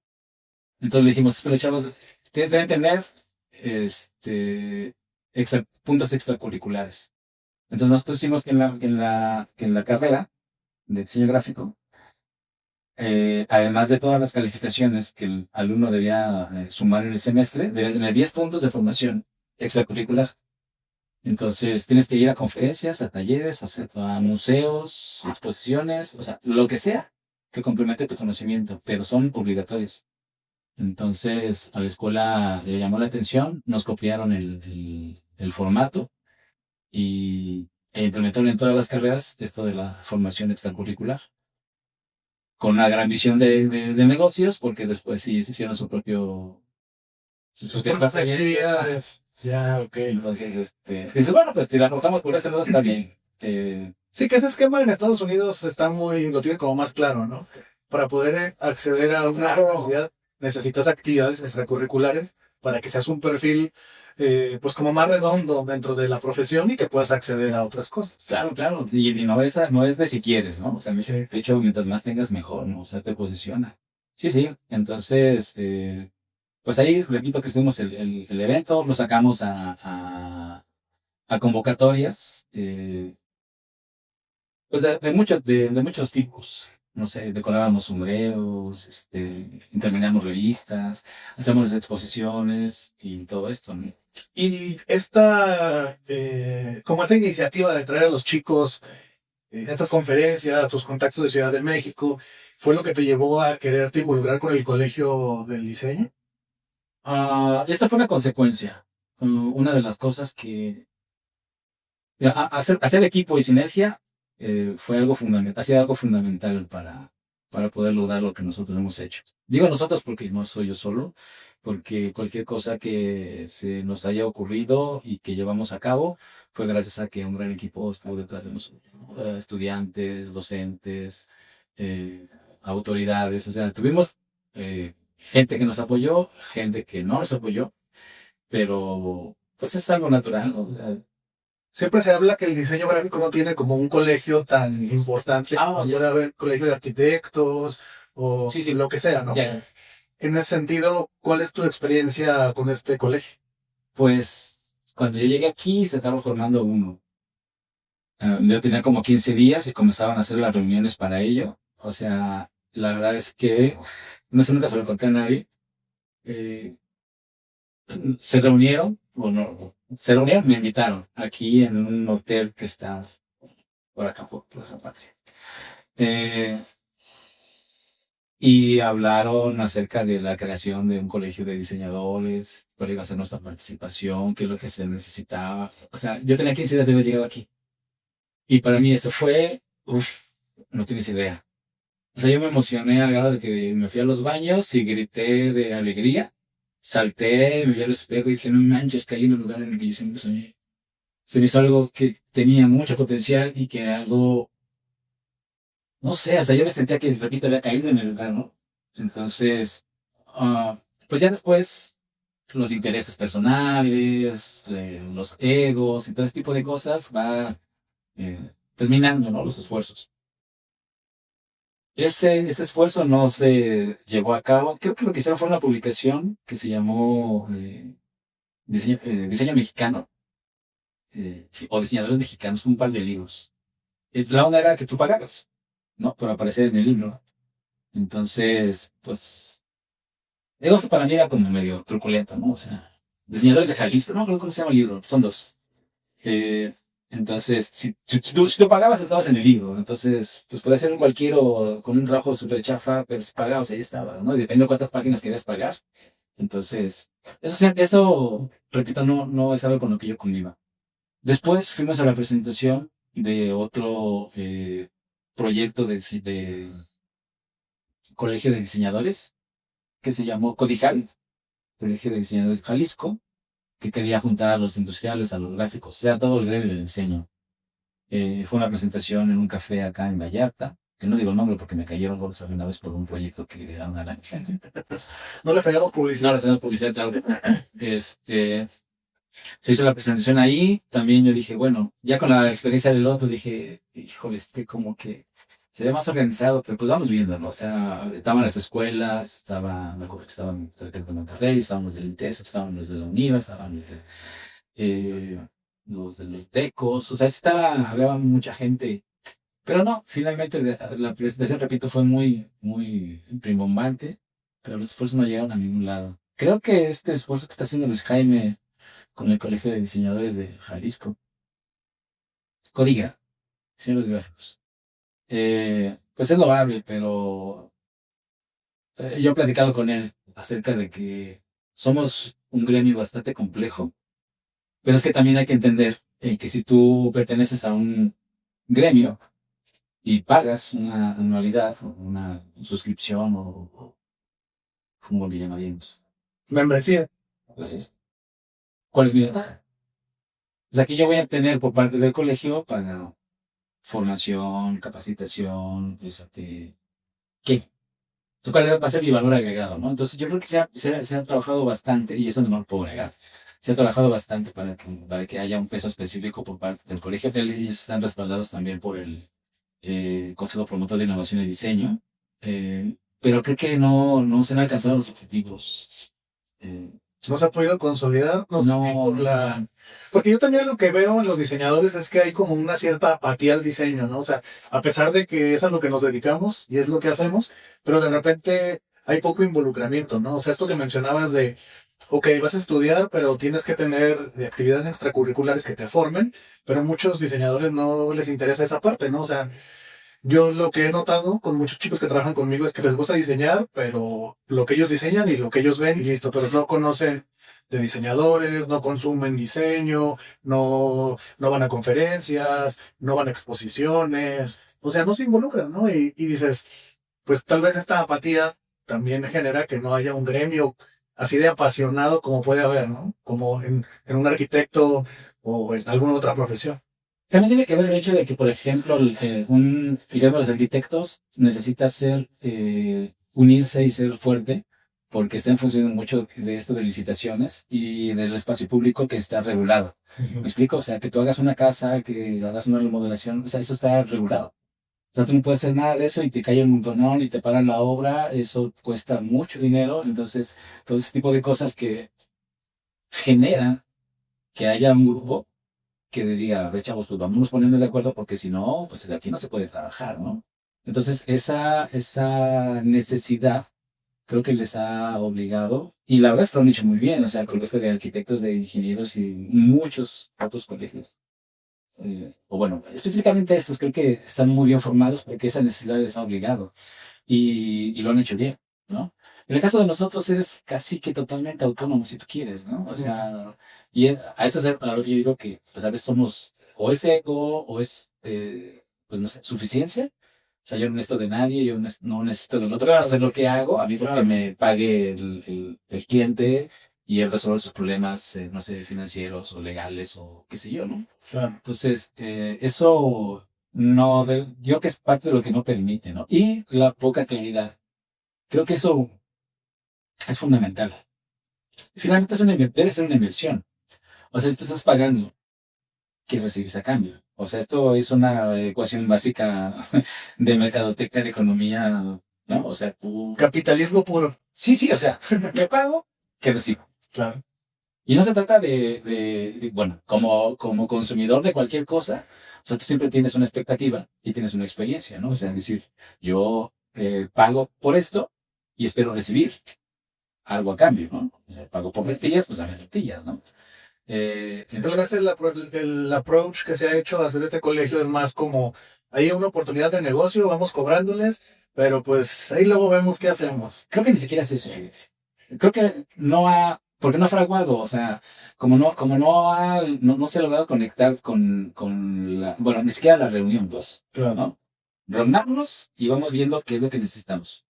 Entonces le dijimos, los chavos deben tener puntos extracurriculares. Entonces nosotros hicimos que en la carrera de diseño gráfico, además de todas las calificaciones que el alumno debía sumar en el semestre, debía tener 10 puntos de formación extracurricular. Entonces tienes que ir a conferencias, a talleres, a museos, exposiciones, o sea, lo que sea que complemente tu conocimiento, pero son obligatorios. Entonces a la escuela le llamó la atención, nos copiaron el formato e implementaron en todas las carreras esto de la formación extracurricular, con una gran visión de negocios, porque después sí se hicieron sus propias actividades. Ya, ok. Entonces, dices, bueno, pues si la arrojamos por ese lado está bien. Sí, que ese esquema en Estados Unidos está lo tiene como más claro, ¿no? Para poder acceder a una universidad necesitas actividades extracurriculares para que seas un perfil, pues como más redondo dentro de la profesión y que puedas acceder a otras cosas. Claro. Y no es de si quieres, ¿no? O sea, de hecho, mientras más tengas, mejor, ¿no? O sea, te posiciona. Sí. Entonces, pues ahí, repito que hicimos el evento, lo sacamos a convocatorias, pues de muchos tipos. No sé, decorábamos sombreros, intercambiamos revistas, hacemos exposiciones y todo esto, ¿no? Y como esta iniciativa de traer a los chicos, estas conferencias, tus contactos de Ciudad de México, ¿fue lo que te llevó a quererte involucrar con el Colegio del Diseño? Esa fue una consecuencia. Una de las cosas que hacer equipo y sinergia fue algo fundamental, ha sido algo fundamental para poder lograr lo que nosotros hemos hecho. Digo nosotros porque no soy yo solo, porque cualquier cosa que se nos haya ocurrido y que llevamos a cabo fue gracias a que un gran equipo estuvo detrás de nosotros, ¿no? Estudiantes, docentes, autoridades, o sea, tuvimos gente que nos apoyó, gente que no nos apoyó, pero pues es algo natural, ¿no? O sea, Siempre se habla que el diseño gráfico no tiene como un colegio tan importante. Puede haber colegio de arquitectos o sí, lo que sea, ¿no? ya. En ese sentido, ¿cuál es tu experiencia con este colegio? Pues cuando yo llegué aquí se estaba formando uno. Yo tenía como 15 días y comenzaban a hacer las reuniones para ello. O sea, la verdad es que no sé, nunca se lo conté a nadie. eh, Se reunieron, me invitaron aquí en un hotel que está por acá, por Plaza Patria. Eh, y hablaron acerca de la creación de un colegio de diseñadores, cuál iba a ser nuestra participación, qué es lo que se necesitaba. O sea, yo tenía 15 días de haber llegado aquí. Y para mí eso fue, no tienes idea. O sea, yo me emocioné al grado de que me fui a los baños y grité de alegría. Salté, me vi al espejo y dije, no manches, caí en el lugar en el que yo siempre soñé. Se me hizo algo que tenía mucho potencial y que algo, no sé, o sea, yo me sentía que, repito, había caído en el lugar, ¿no? Entonces, pues ya después, los intereses personales, los egos y todo ese tipo de cosas va, pues minando, ¿no? Los esfuerzos. Ese esfuerzo no se llevó a cabo. Creo que lo que hicieron fue una publicación que se llamó Diseño Mexicano. o diseñadores mexicanos un par de libros. La onda era que tú pagabas, ¿no? Por aparecer en el libro. Entonces, pues, digo, esto para mí era como medio truculento, ¿no? O sea, diseñadores de Jalisco, no creo cómo se llama el libro, son dos. Eh, entonces, si tú pagabas, estabas en el libro. Entonces, pues podía ser un cualquiera con un trabajo súper chafa, pero si pagabas, ahí estaba, ¿no? Y depende de cuántas páginas querías pagar. Entonces, eso, repito, no es algo con lo que yo conviva. Después fuimos a la presentación de otro proyecto de colegio de diseñadores que se llamó Codijal, Colegio de Diseñadores de Jalisco, que quería juntar a los industriales, a los gráficos, o sea, todo el gremio del diseño. Fue una presentación en un café acá en Vallarta, que no digo el nombre porque me cayeron gordos alguna vez por un proyecto que era una lancha. No les hagamos publicidad. No les hagamos publicidad, claro. Se hizo la presentación ahí, también yo dije, bueno, ya con la experiencia del otro dije, híjole, como que se ve más organizado, pero pues vamos viendo, ¿no? O sea, estaban las escuelas, me acuerdo que estaban el Tec de Monterrey, estaban los del INTESO, estaban los de la UNIVA, estaban los de los DECOS, o sea, había mucha gente, pero no, finalmente la presentación, repito, fue muy, muy rimbombante, pero los esfuerzos no llegaron a ningún lado. Creo que este esfuerzo que está haciendo Luis Jaime con el Colegio de Diseñadores de Jalisco, Codiga, diseñadores gráficos, pues es loable, pero yo he platicado con él acerca de que somos un gremio bastante complejo, pero es que también hay que entender que si tú perteneces a un gremio y pagas una anualidad o una suscripción o ¿cómo le llamaríamos? Membresía. Gracias. ¿Cuál es mi ventaja? O sea, que yo voy a tener por parte del colegio para formación, capacitación, ¿qué? ¿Cuál va a ser mi valor agregado, no? Entonces yo creo que se ha trabajado bastante, y eso no lo puedo negar, se ha trabajado bastante para que haya un peso específico por parte del colegio. Ellos están respaldados también por el Consejo Promotor de Innovación y Diseño, pero creo que no se han alcanzado los objetivos. No se ha podido consolidar, no sé, porque yo también lo que veo en los diseñadores es que hay como una cierta apatía al diseño, ¿no? O sea, a pesar de que es a lo que nos dedicamos y es lo que hacemos, pero de repente hay poco involucramiento, ¿no? O sea, esto que mencionabas de, ok, vas a estudiar, pero tienes que tener actividades extracurriculares que te formen, pero a muchos diseñadores no les interesa esa parte, ¿no? O sea, yo lo que he notado con muchos chicos que trabajan conmigo es que les gusta diseñar, pero lo que ellos diseñan y lo que ellos ven y listo, pero no conocen de diseñadores, no consumen diseño, no van a conferencias, no van a exposiciones, o sea, no se involucran, ¿no? Y dices, pues tal vez esta apatía también genera que no haya un gremio así de apasionado como puede haber, ¿no? Como en un arquitecto o en alguna otra profesión. También tiene que ver el hecho de que, por ejemplo, el gremio de los arquitectos necesita unirse y ser fuerte, porque está en función mucho de esto de licitaciones y del espacio público que está regulado. ¿Me explico? O sea, que tú hagas una casa, que hagas una remodelación, o sea, eso está regulado. O sea, tú no puedes hacer nada de eso y te cae el montonón y te paran la obra, eso cuesta mucho dinero, entonces todo ese tipo de cosas que generan que haya un grupo que diga, a ver, chavos, pues vamos poniendo de acuerdo porque si no, pues aquí no se puede trabajar, ¿no? Entonces, esa necesidad creo que les ha obligado, y la verdad es que lo han hecho muy bien, o sea, el colegio de arquitectos, de ingenieros y muchos otros colegios. O bueno, específicamente estos creo que están muy bien formados porque esa necesidad les ha obligado y lo han hecho bien, ¿no? En el caso de nosotros eres casi que totalmente autónomo si tú quieres, ¿no? O sea, y a eso es a lo que yo digo que pues a veces somos o es ego o es, pues no sé, suficiencia. O sea, yo no necesito de nadie, yo no necesito del otro para hacer lo que hago, a mí porque me pague el cliente y él resuelve sus problemas, no sé, financieros o legales o qué sé yo, ¿no? Claro. Entonces, eso yo creo que es parte de lo que no permite, ¿no? Y la poca claridad. Creo que eso es fundamental. Finalmente debe ser una inversión. O sea, si tú estás pagando, ¿qué recibes a cambio? O sea, esto es una ecuación básica de mercadotecnia, de economía, ¿no? O sea, Capitalismo puro. Sí, o sea, ¿qué pago? ¿Qué recibo? Claro. Y no se trata bueno, como consumidor de cualquier cosa, o sea, tú siempre tienes una expectativa y tienes una experiencia, ¿no? O sea, es decir, yo pago por esto y espero recibir algo a cambio, ¿no? O sea, pago por lentillas, pues dame lentillas, ¿no? Tal vez el approach que se ha hecho a hacer este colegio es más como, hay una oportunidad de negocio, vamos cobrándoles, pero pues ahí luego vemos qué hacemos. Creo que ni siquiera es eso, fíjate. Creo que porque no ha fraguado, o sea, como no se ha logrado conectar bueno, ni siquiera la reunión, pues, Claro. ¿no? Reunamos y vamos viendo qué es lo que necesitamos.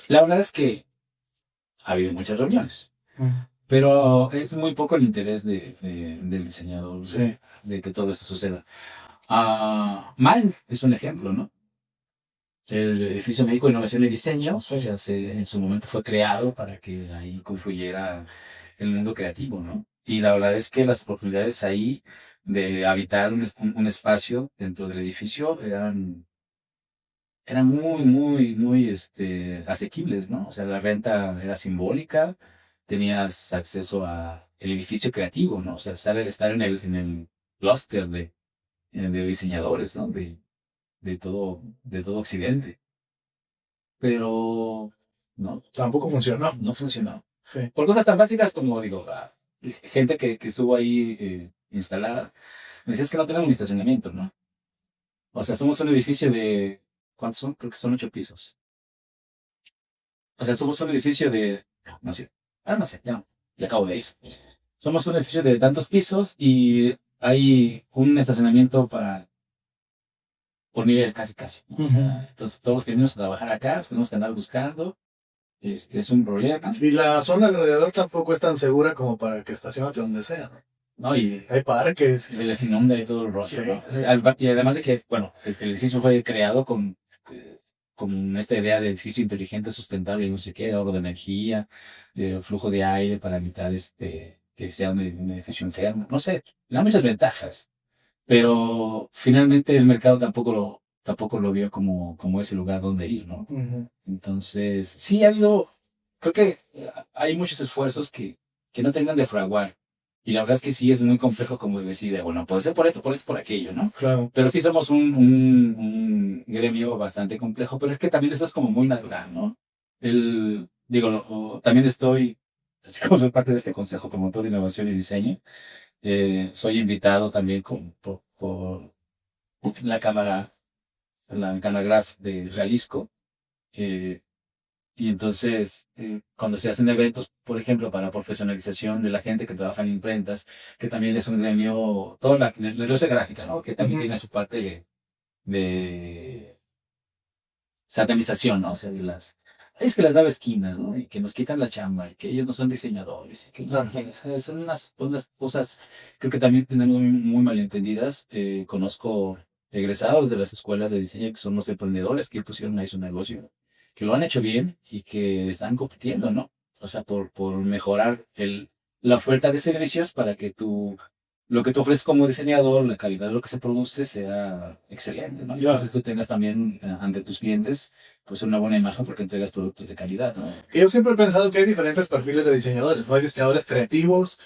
La verdad es que ha habido muchas reuniones, pero es muy poco el interés del diseñador Sí. de que todo esto suceda. Mind es un ejemplo, ¿no? El edificio México de Innovación y Diseño, Sí. o sea, en su momento fue creado para que ahí confluyera el mundo creativo, ¿no? Y la verdad es que las oportunidades ahí de habitar un espacio dentro del edificio eran muy asequibles, ¿no? O sea, la renta era simbólica, tenías acceso a el edificio creativo, ¿no? O sea, estar en el clúster de diseñadores, ¿no? De todo Occidente. Pero no, Tampoco funcionó. no funcionó. Sí. Por cosas tan básicas como, digo, gente que estuvo ahí instalada, me decía, es que no tenemos ni estacionamiento, ¿no? O sea, somos un edificio de, ¿cuántos son? Creo que son 8 pisos. O sea, somos un edificio de, no sé, ya acabo de ir. Somos un edificio de tantos pisos y hay un estacionamiento por nivel casi casi, ¿no? O sea, entonces todos los que venimos a trabajar acá, pues, tenemos que andar buscando. Es un problema. Y la zona alrededor tampoco es tan segura como para que estacionate donde sea, ¿no? ¿No? Y Hay parques. se les inunda y todo el rollo, Sí, ¿no? sí. Y además de que, bueno, el edificio fue creado con esta idea de edificio inteligente, sustentable, y no sé qué, de ahorro de energía, de flujo de aire para evitar que sea un edificio enfermo. No sé, le da muchas ventajas. Pero finalmente el mercado tampoco lo vio como ese lugar donde ir, ¿no? Ujú. Entonces, sí ha habido, creo que hay muchos esfuerzos que no terminan de fraguar. Y la verdad es que sí es muy complejo como decir, bueno, puede ser por esto, por aquello, ¿no? Claro. Pero sí somos un gremio bastante complejo, pero es que también eso es como muy natural, ¿no? Digo, también así como soy parte de este consejo promotor de innovación y diseño, soy invitado también por la cámara, la Canagraf de Jalisco. eh, y entonces, cuando se hacen eventos, por ejemplo, para profesionalización de la gente que trabaja en imprentas, que también es un gremio, toda la industria gráfica, ¿no? Que también tiene su parte de satanización, ¿no? O sea, es que las nueve esquinas, ¿no? Y que nos quitan la chamba, y que ellos no son diseñadores, y que no sé qué. O sea, son unas cosas, creo que también tenemos muy malentendidas. Conozco egresados de las escuelas de diseño que son los emprendedores que pusieron ahí su negocio, que lo han hecho bien y que están compitiendo, ¿no? O sea, por mejorar la oferta de servicios para que lo que tú ofreces como diseñador, la calidad de lo que se produce sea excelente, ¿no? Y entonces tú tengas también ante tus clientes pues una buena imagen porque entregas productos de calidad, ¿no? Que yo siempre he pensado que hay diferentes perfiles de diseñadores, ¿no? Hay diseñadores creativos,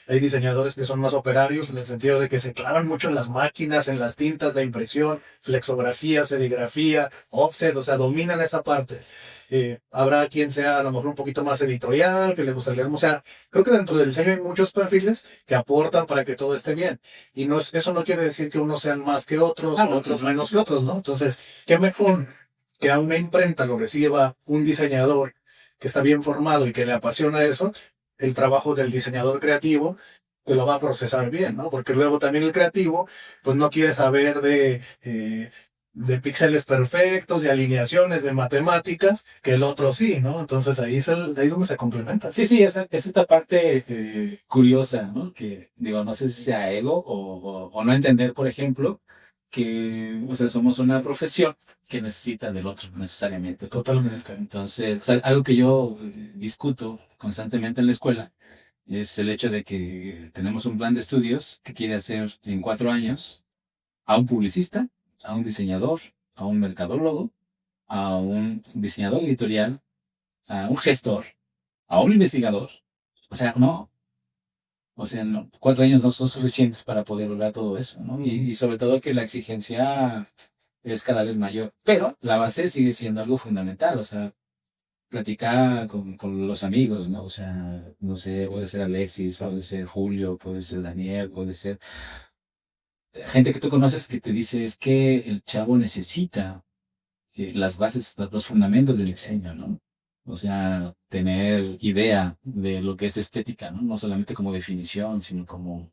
hay diseñadores que son más operarios en el sentido de que se clavan mucho en las máquinas, en las tintas, la impresión, flexografía, serigrafía, offset, o sea, dominan esa parte. Habrá quien sea a lo mejor un poquito más editorial, que le gustaría, o sea, creo que dentro del diseño hay muchos perfiles que aportan para que todo esté bien. Y eso no quiere decir que unos sean más que otros, o otros menos que otros, ¿no? Entonces, qué mejor que a una imprenta lo reciba un diseñador que está bien formado y que le apasiona eso, el trabajo del diseñador creativo, que lo va a procesar bien, ¿no? Porque luego también el creativo, pues no quiere saber de píxeles perfectos, de alineaciones, de matemáticas, que el otro sí, ¿no? Entonces ahí ahí es donde se complementa. Sí, es esta parte curiosa, ¿no? Que digo, no sé si sea ego o no entender, por ejemplo, que o sea, somos una profesión que necesita del otro necesariamente. Totalmente. Entonces, o sea, algo que yo discuto constantemente en la escuela es el hecho de que tenemos un plan de estudios que quiere hacer en 4 años a un publicista, a un diseñador, a un mercadólogo, a un diseñador editorial, a un gestor, a un investigador. O sea, no. O sea, 4 años no son suficientes para poder lograr todo eso, ¿no? Y sobre todo que la exigencia es cada vez mayor. Pero la base sigue siendo algo fundamental, o sea, platicar con los amigos, ¿no? O sea, no sé, puede ser Alexis, puede ser Julio, puede ser Daniel, puede ser gente que tú conoces que te dice es que el chavo necesita las bases, los fundamentos del diseño, ¿no? O sea, tener idea de lo que es estética, ¿no? No solamente como definición, sino como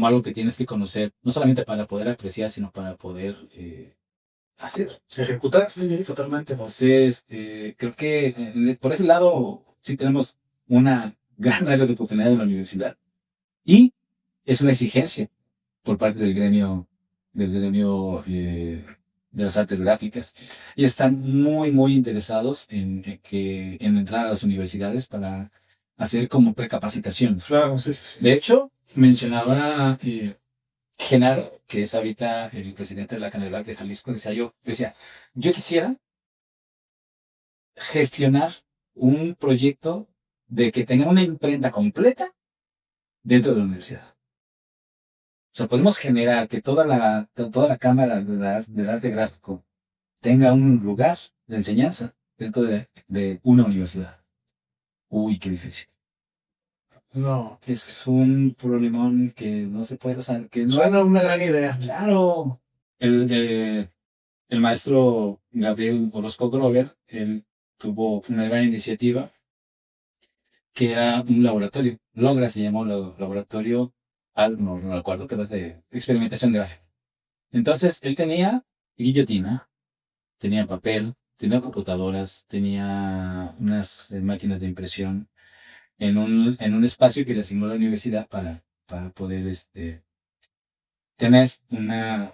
algo que tienes que conocer, no solamente para poder apreciar, sino para poder hacer. Ejecutar, sí, totalmente. Entonces, creo que por ese lado sí tenemos una gran área de oportunidad en la universidad. Y es una exigencia por parte del gremio de las artes gráficas. Y están muy, muy interesados en entrar a las universidades para hacer como precapacitaciones. Claro, sí, sí, sí. De hecho, mencionaba Genaro, que es ahorita el presidente de la Catedral de Jalisco, decía, yo quisiera gestionar un proyecto de que tenga una imprenta completa dentro de la universidad. O sea, podemos generar que toda la cámara del arte gráfico tenga un lugar de enseñanza dentro de una universidad. Uy, qué difícil. No. Es un problemón que no se puede, o sea, que no. Suena una gran idea. Claro. El maestro Gabriel Orozco Grover, él tuvo una gran iniciativa que era un laboratorio. Logra se llamó laboratorio, no recuerdo, pero es de experimentación gráfica. Entonces, él tenía guillotina, tenía papel, tenía computadoras, tenía unas máquinas de impresión en un espacio que le asignó la universidad para poder tener un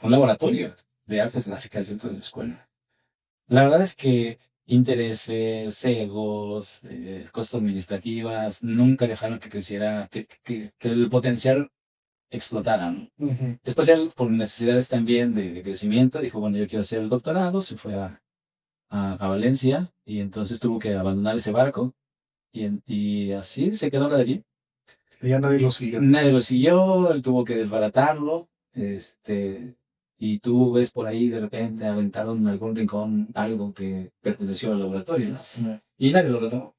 laboratorio de artes gráficas dentro de la escuela. La verdad es que intereses, egos, cosas administrativas, nunca dejaron que creciera, que el potencial explotara, ¿no? Ujú. Después él, por necesidades también de crecimiento, dijo, bueno, yo quiero hacer el doctorado, se fue a Valencia y entonces tuvo que abandonar ese barco y así se quedó la de allí. Y ya nadie lo siguió. Nadie lo siguió, él tuvo que desbaratarlo, y tú ves por ahí de repente aventado en algún rincón algo que perteneció al laboratorio, ¿no? Sí. Y nadie lo retomó.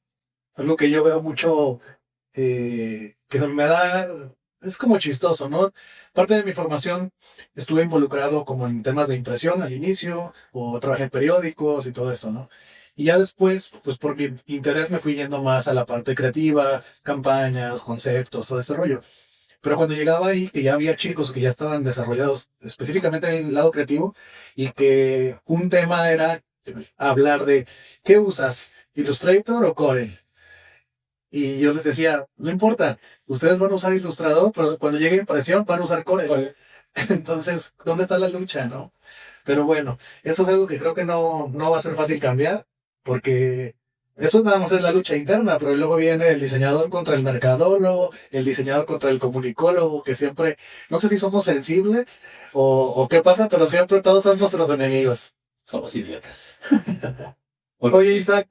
Algo que yo veo mucho, que se me da, es como chistoso, ¿no? Parte de mi formación estuve involucrado como en temas de impresión al inicio, o trabajé en periódicos y todo eso, ¿no? Y ya después, pues por mi interés me fui yendo más a la parte creativa, campañas, conceptos, todo ese rollo. Pero cuando llegaba ahí, que ya había chicos que ya estaban desarrollados específicamente en el lado creativo y que un tema era hablar de, ¿qué usas? ¿Illustrator o Corel? Y yo les decía, no importa, ustedes van a usar Illustrator, pero cuando llegue impresión van a usar Corel. Entonces, ¿dónde está la lucha, no? Pero bueno, eso es algo que creo que no va a ser fácil cambiar, porque eso nada más es la lucha interna, pero luego viene el diseñador contra el mercadólogo, el diseñador contra el comunicólogo, que siempre, no sé si somos sensibles o qué pasa, pero siempre todos son nuestros enemigos. Somos idiotas. Oye, Isaac,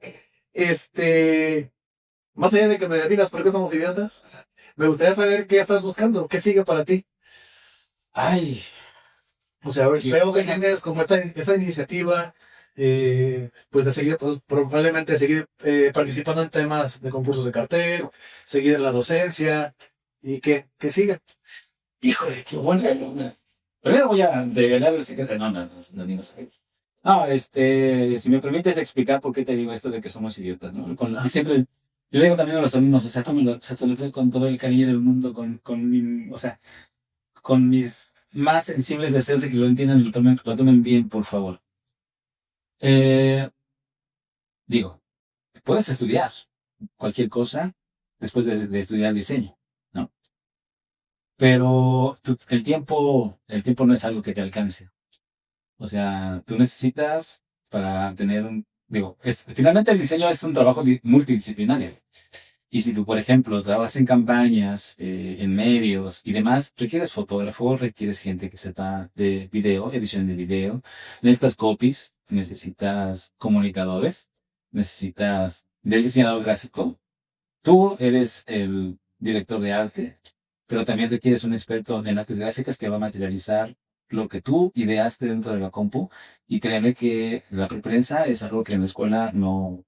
más allá de que me digas por qué somos idiotas, me gustaría saber qué estás buscando, qué sigue para ti. Ay, O sea, veo que tienes como esta iniciativa, pues de seguir, probablemente seguir participando en temas de concursos de cartel, seguir en la docencia y que siga. híjole, qué bueno. Primero voy a develar el secreto. No digo secreto. No, si me permites explicar por qué te digo esto de que somos idiotas, ¿no? Y siempre, yo le digo también a los alumnos, o sea, tómenlo, o sea, se lo digo con todo el cariño del mundo, o sea, con mis más sensibles deseos de que lo entiendan y lo tomen bien, por favor. Digo, puedes estudiar cualquier cosa después de estudiar diseño, ¿no? Pero el tiempo no es algo que te alcance. O sea, tú necesitas para tener finalmente el diseño es un trabajo multidisciplinario. Y si tú, por ejemplo, trabajas en campañas, en medios y demás, requieres fotógrafo, requieres gente que sepa de video, edición de video, necesitas copies, necesitas comunicadores, necesitas del diseñador gráfico. Tú eres director de arte, pero también requieres un experto en artes gráficas que va a materializar lo que tú ideaste dentro de la compu. Y créeme que la preprensa es algo que en la escuela no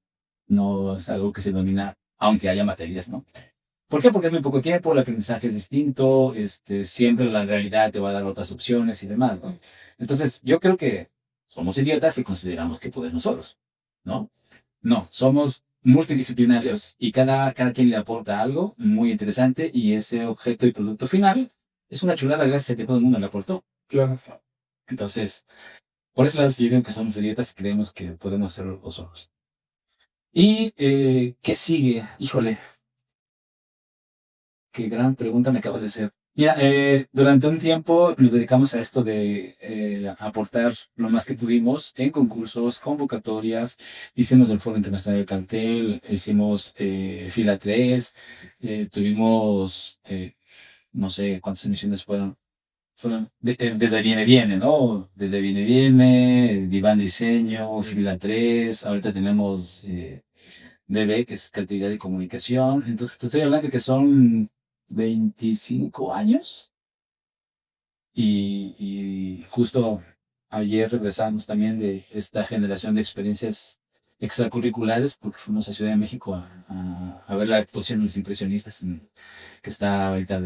es algo que se domina, aunque haya materias, ¿no? ¿Por qué? Porque es muy poco tiempo, el aprendizaje es distinto, siempre la realidad te va a dar otras opciones y demás, ¿no? Entonces, yo creo que somos idiotas y consideramos que podemos solos, ¿no? No, somos multidisciplinarios y cada quien le aporta algo muy interesante y ese objeto y producto final es una chulada gracias a que todo el mundo le aportó. Claro. Entonces, por eso las digo que somos idiotas y creemos que podemos hacerlo solos. ¿Y qué sigue? Híjole, qué gran pregunta me acabas de hacer. Mira, durante un tiempo nos dedicamos a esto de aportar lo más que pudimos en concursos, convocatorias, hicimos el Foro Internacional del Cartel, hicimos Fila 3, tuvimos, no sé cuántas emisiones fueron desde Viene, ¿no? Desde Viene, Diván Diseño, Fila 3, ahorita tenemos DB, que es Creatividad y Comunicación. Entonces, te estoy hablando de que son 25 años y justo ayer regresamos también de esta generación de experiencias extracurriculares porque fuimos a Ciudad de México a ver la exposición de los impresionistas que está ahorita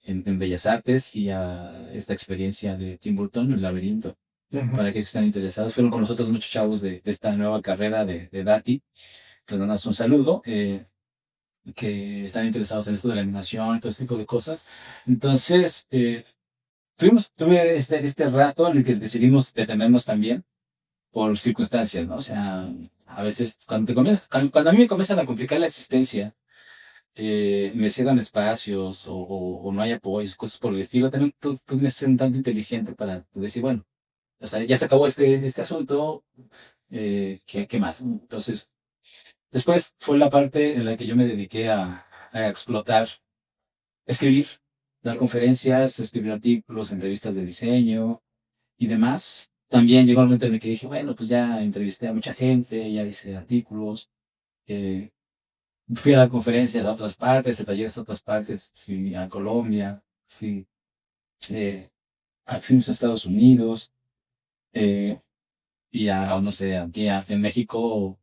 en Bellas Artes y a esta experiencia de Tim Burton, El Laberinto. Para aquellos que están interesados, fueron con nosotros muchos chavos de esta nueva carrera de Dati. Les mandamos un saludo. Que están interesados en esto de la animación y todo este tipo de cosas. Entonces, tuve este rato en el que decidimos detenernos también por circunstancias, ¿no? O sea, a veces cuando a mí me comienzan a complicar la existencia, me cierran espacios o no hay apoyos, cosas por el estilo, también tú tienes que ser un tanto inteligente para decir, bueno, o sea, ya se acabó este asunto, ¿qué más? Entonces, después fue la parte en la que yo me dediqué a explotar, escribir, dar conferencias, escribir artículos en revistas de diseño y demás. También llegó el momento en el que dije, bueno, pues ya entrevisté a mucha gente, ya hice artículos, eh, fui a dar conferencias a otras partes, a talleres a otras partes, fui a Colombia, eh, fuimos a Estados Unidos, eh, y no sé, aquí en México,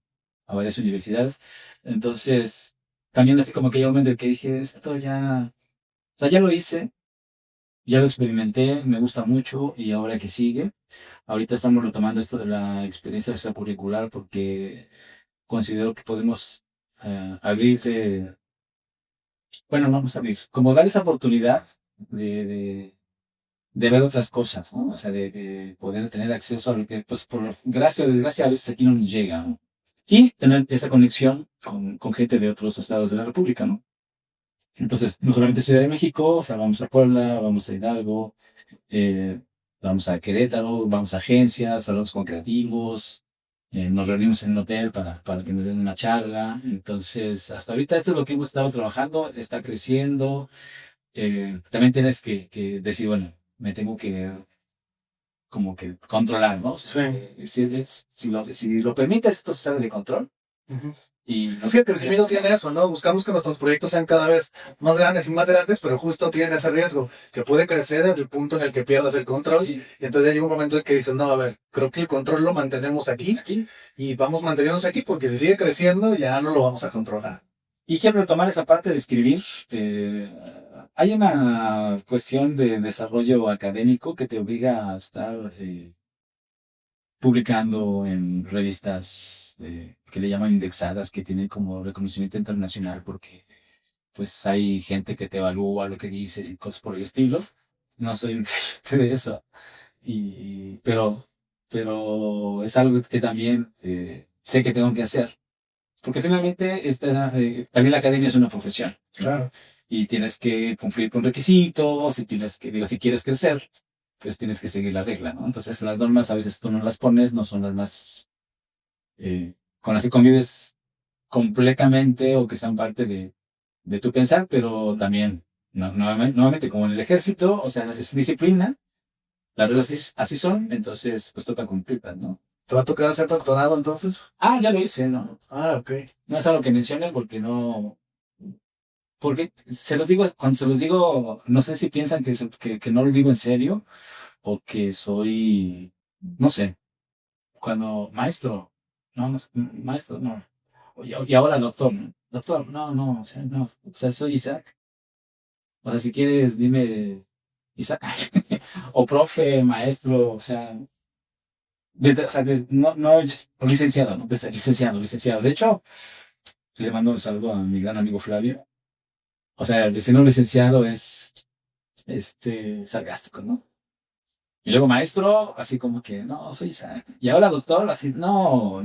a varias universidades. Entonces, también así como que llegó un momento en que dije, esto ya, o sea, ya lo hice, ya lo experimenté, me gusta mucho y ahora que sigue. Ahorita estamos retomando esto de la experiencia extracurricular porque considero que podemos abrir, bueno, no vamos a abrir, como dar esa oportunidad de ver otras cosas, ¿no? O sea, de poder tener acceso a lo que, pues, por gracia o desgracia, a veces aquí no nos llega, ¿no? Y tener esa conexión con gente de otros estados de la República, ¿no? Entonces, no solamente Ciudad de México, o sea, vamos a Puebla, vamos a Hidalgo, eh, vamos a Querétaro, vamos a agencias, hablamos con creativos, nos reunimos en un hotel para que nos den una charla. Entonces, hasta ahorita esto es lo que hemos estado trabajando, está creciendo. También tienes que decir, bueno, me tengo que como que controlar, ¿no? Sí. Si lo permites, esto se sale de control. Ujú. Y no Es que el crecimiento tiene eso, ¿no? Buscamos que nuestros proyectos sean cada vez más grandes, pero justo tienen ese riesgo, que puede crecer en el punto en el que pierdas el control. Sí. Y entonces ya llega un momento en que dices, no, a ver, creo que el control lo mantenemos aquí y vamos manteniéndonos aquí, porque si sigue creciendo ya no lo vamos a controlar. Y quiero retomar esa parte de escribir. Hay una cuestión de desarrollo académico que te obliga a estar publicando en revistas que le llaman indexadas, que tienen como reconocimiento internacional, porque pues hay gente que te evalúa lo que dices y cosas por el estilo. No soy un creyente de eso, pero es algo que también sé que tengo que hacer, porque finalmente también la academia es una profesión, ¿no? Claro. Y tienes que cumplir con requisitos, y si quieres crecer, pues tienes que seguir la regla, ¿no? Entonces las normas a veces tú no las pones, no son las más con las que convives completamente o que sean parte de tu pensar, pero también, nuevamente, como en el ejército, o sea, es disciplina, las reglas así son, entonces pues toca cumplirlas, ¿no? ¿Te va a tocar hacer doctorado entonces? Ya lo hice, ¿no? Ah, ok. No es algo que mencionen porque no, Porque se los digo, cuando se los digo, no sé si piensan que no lo digo en serio o que soy, no sé, cuando maestro, no, maestro, no. Y ahora doctor, ¿no? Doctor, no, o sea, no, o sea, soy Isaac. O sea, si quieres, dime Isaac. O profe, maestro, o sea, no, licenciado, ¿no? Licenciado. De hecho, le mando un saludo a mi gran amigo Flavio. O sea, decir no licenciado es, sarcástico, ¿no? Y luego maestro, así como que, no, soy Isaac. Y ahora doctor, así, no.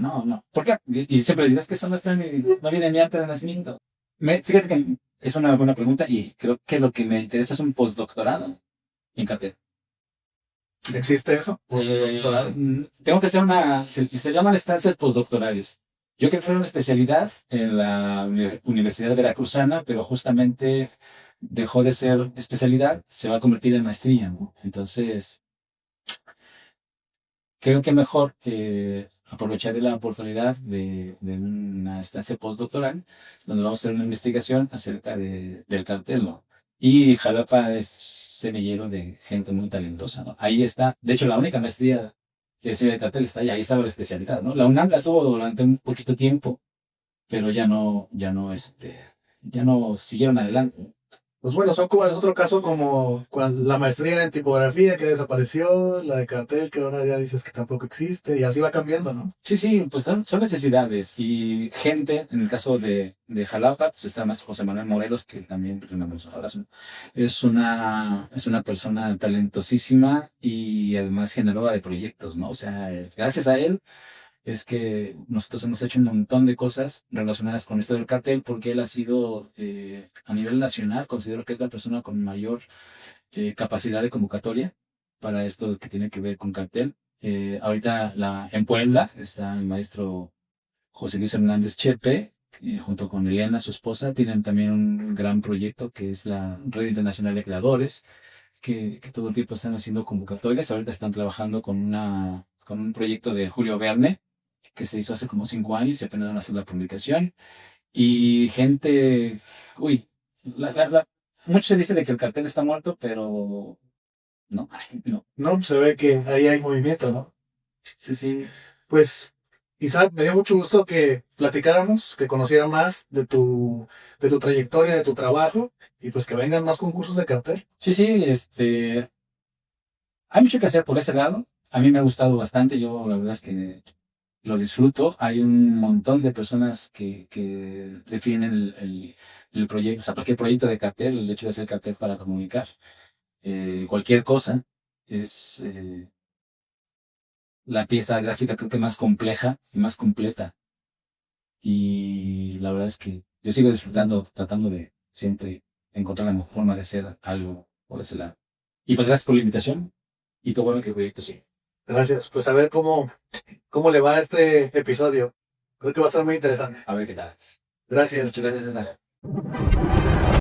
¿Por qué? Y siempre les digo, es que eso no está no viene en mi acta de nacimiento. Fíjate que es una buena pregunta y creo que lo que me interesa es un postdoctorado en cartera. ¿Existe eso? Tengo que hacer se llaman estancias postdoctorales. Yo quiero hacer una especialidad en la Universidad Veracruzana, pero justamente dejó de ser especialidad, se va a convertir en maestría, ¿no? Entonces, creo que mejor aprovecharé la oportunidad de una estancia postdoctoral donde vamos a hacer una investigación acerca del cartel, ¿no? Y Jalapa es semillero de gente muy talentosa, ¿no? Ahí está, de hecho, la única maestría de cine de cartel está ahí estaba la especialidad, ¿no? La UNAM la tuvo durante un poquito tiempo, pero ya no siguieron adelante. Pues bueno, son como el otro caso como la maestría en tipografía que desapareció, la de cartel que ahora ya dices que tampoco existe y así va cambiando, ¿no? Sí, pues son necesidades y gente, en el caso de Jalapa, pues está el maestro José Manuel Morelos, que también le mandamos un abrazo. Es una persona talentosísima y además generadora de proyectos, ¿no? O sea, gracias a él es que nosotros hemos hecho un montón de cosas relacionadas con esto del cartel, porque él ha sido, a nivel nacional, considero que es la persona con mayor capacidad de convocatoria para esto que tiene que ver con cartel. Ahorita en Puebla está el maestro José Luis Hernández Chepe, junto con Eliana, su esposa, tienen también un gran proyecto que es la Red Internacional de Creadores, que todo el tiempo están haciendo convocatorias. Ahorita están trabajando con un proyecto de Julio Verne, que se hizo hace como 5 años y apenas van a hacer la publicación. Y gente, uy, muchos se dicen de que el cartel está muerto, pero no, no. No, pues se ve que ahí hay movimiento, ¿no? Sí. Pues, Isaac, me dio mucho gusto que platicáramos, que conociera más de tu trayectoria, de tu trabajo, y pues que vengan más concursos de cartel. Sí, hay mucho que hacer por ese lado. A mí me ha gustado bastante, yo la verdad es que lo disfruto. Hay un montón de personas que definen el proyecto, o sea, cualquier proyecto de cartel, el hecho de hacer cartel para comunicar, cualquier cosa, es la pieza gráfica creo que más compleja y más completa. Y la verdad es que yo sigo disfrutando, tratando de siempre encontrar la mejor forma de hacer algo por ese lado. Y pues gracias por la invitación y qué bueno que el proyecto sí. Gracias. Pues a ver cómo le va a este episodio. Creo que va a estar muy interesante. A ver qué tal. Gracias. Muchas gracias, César.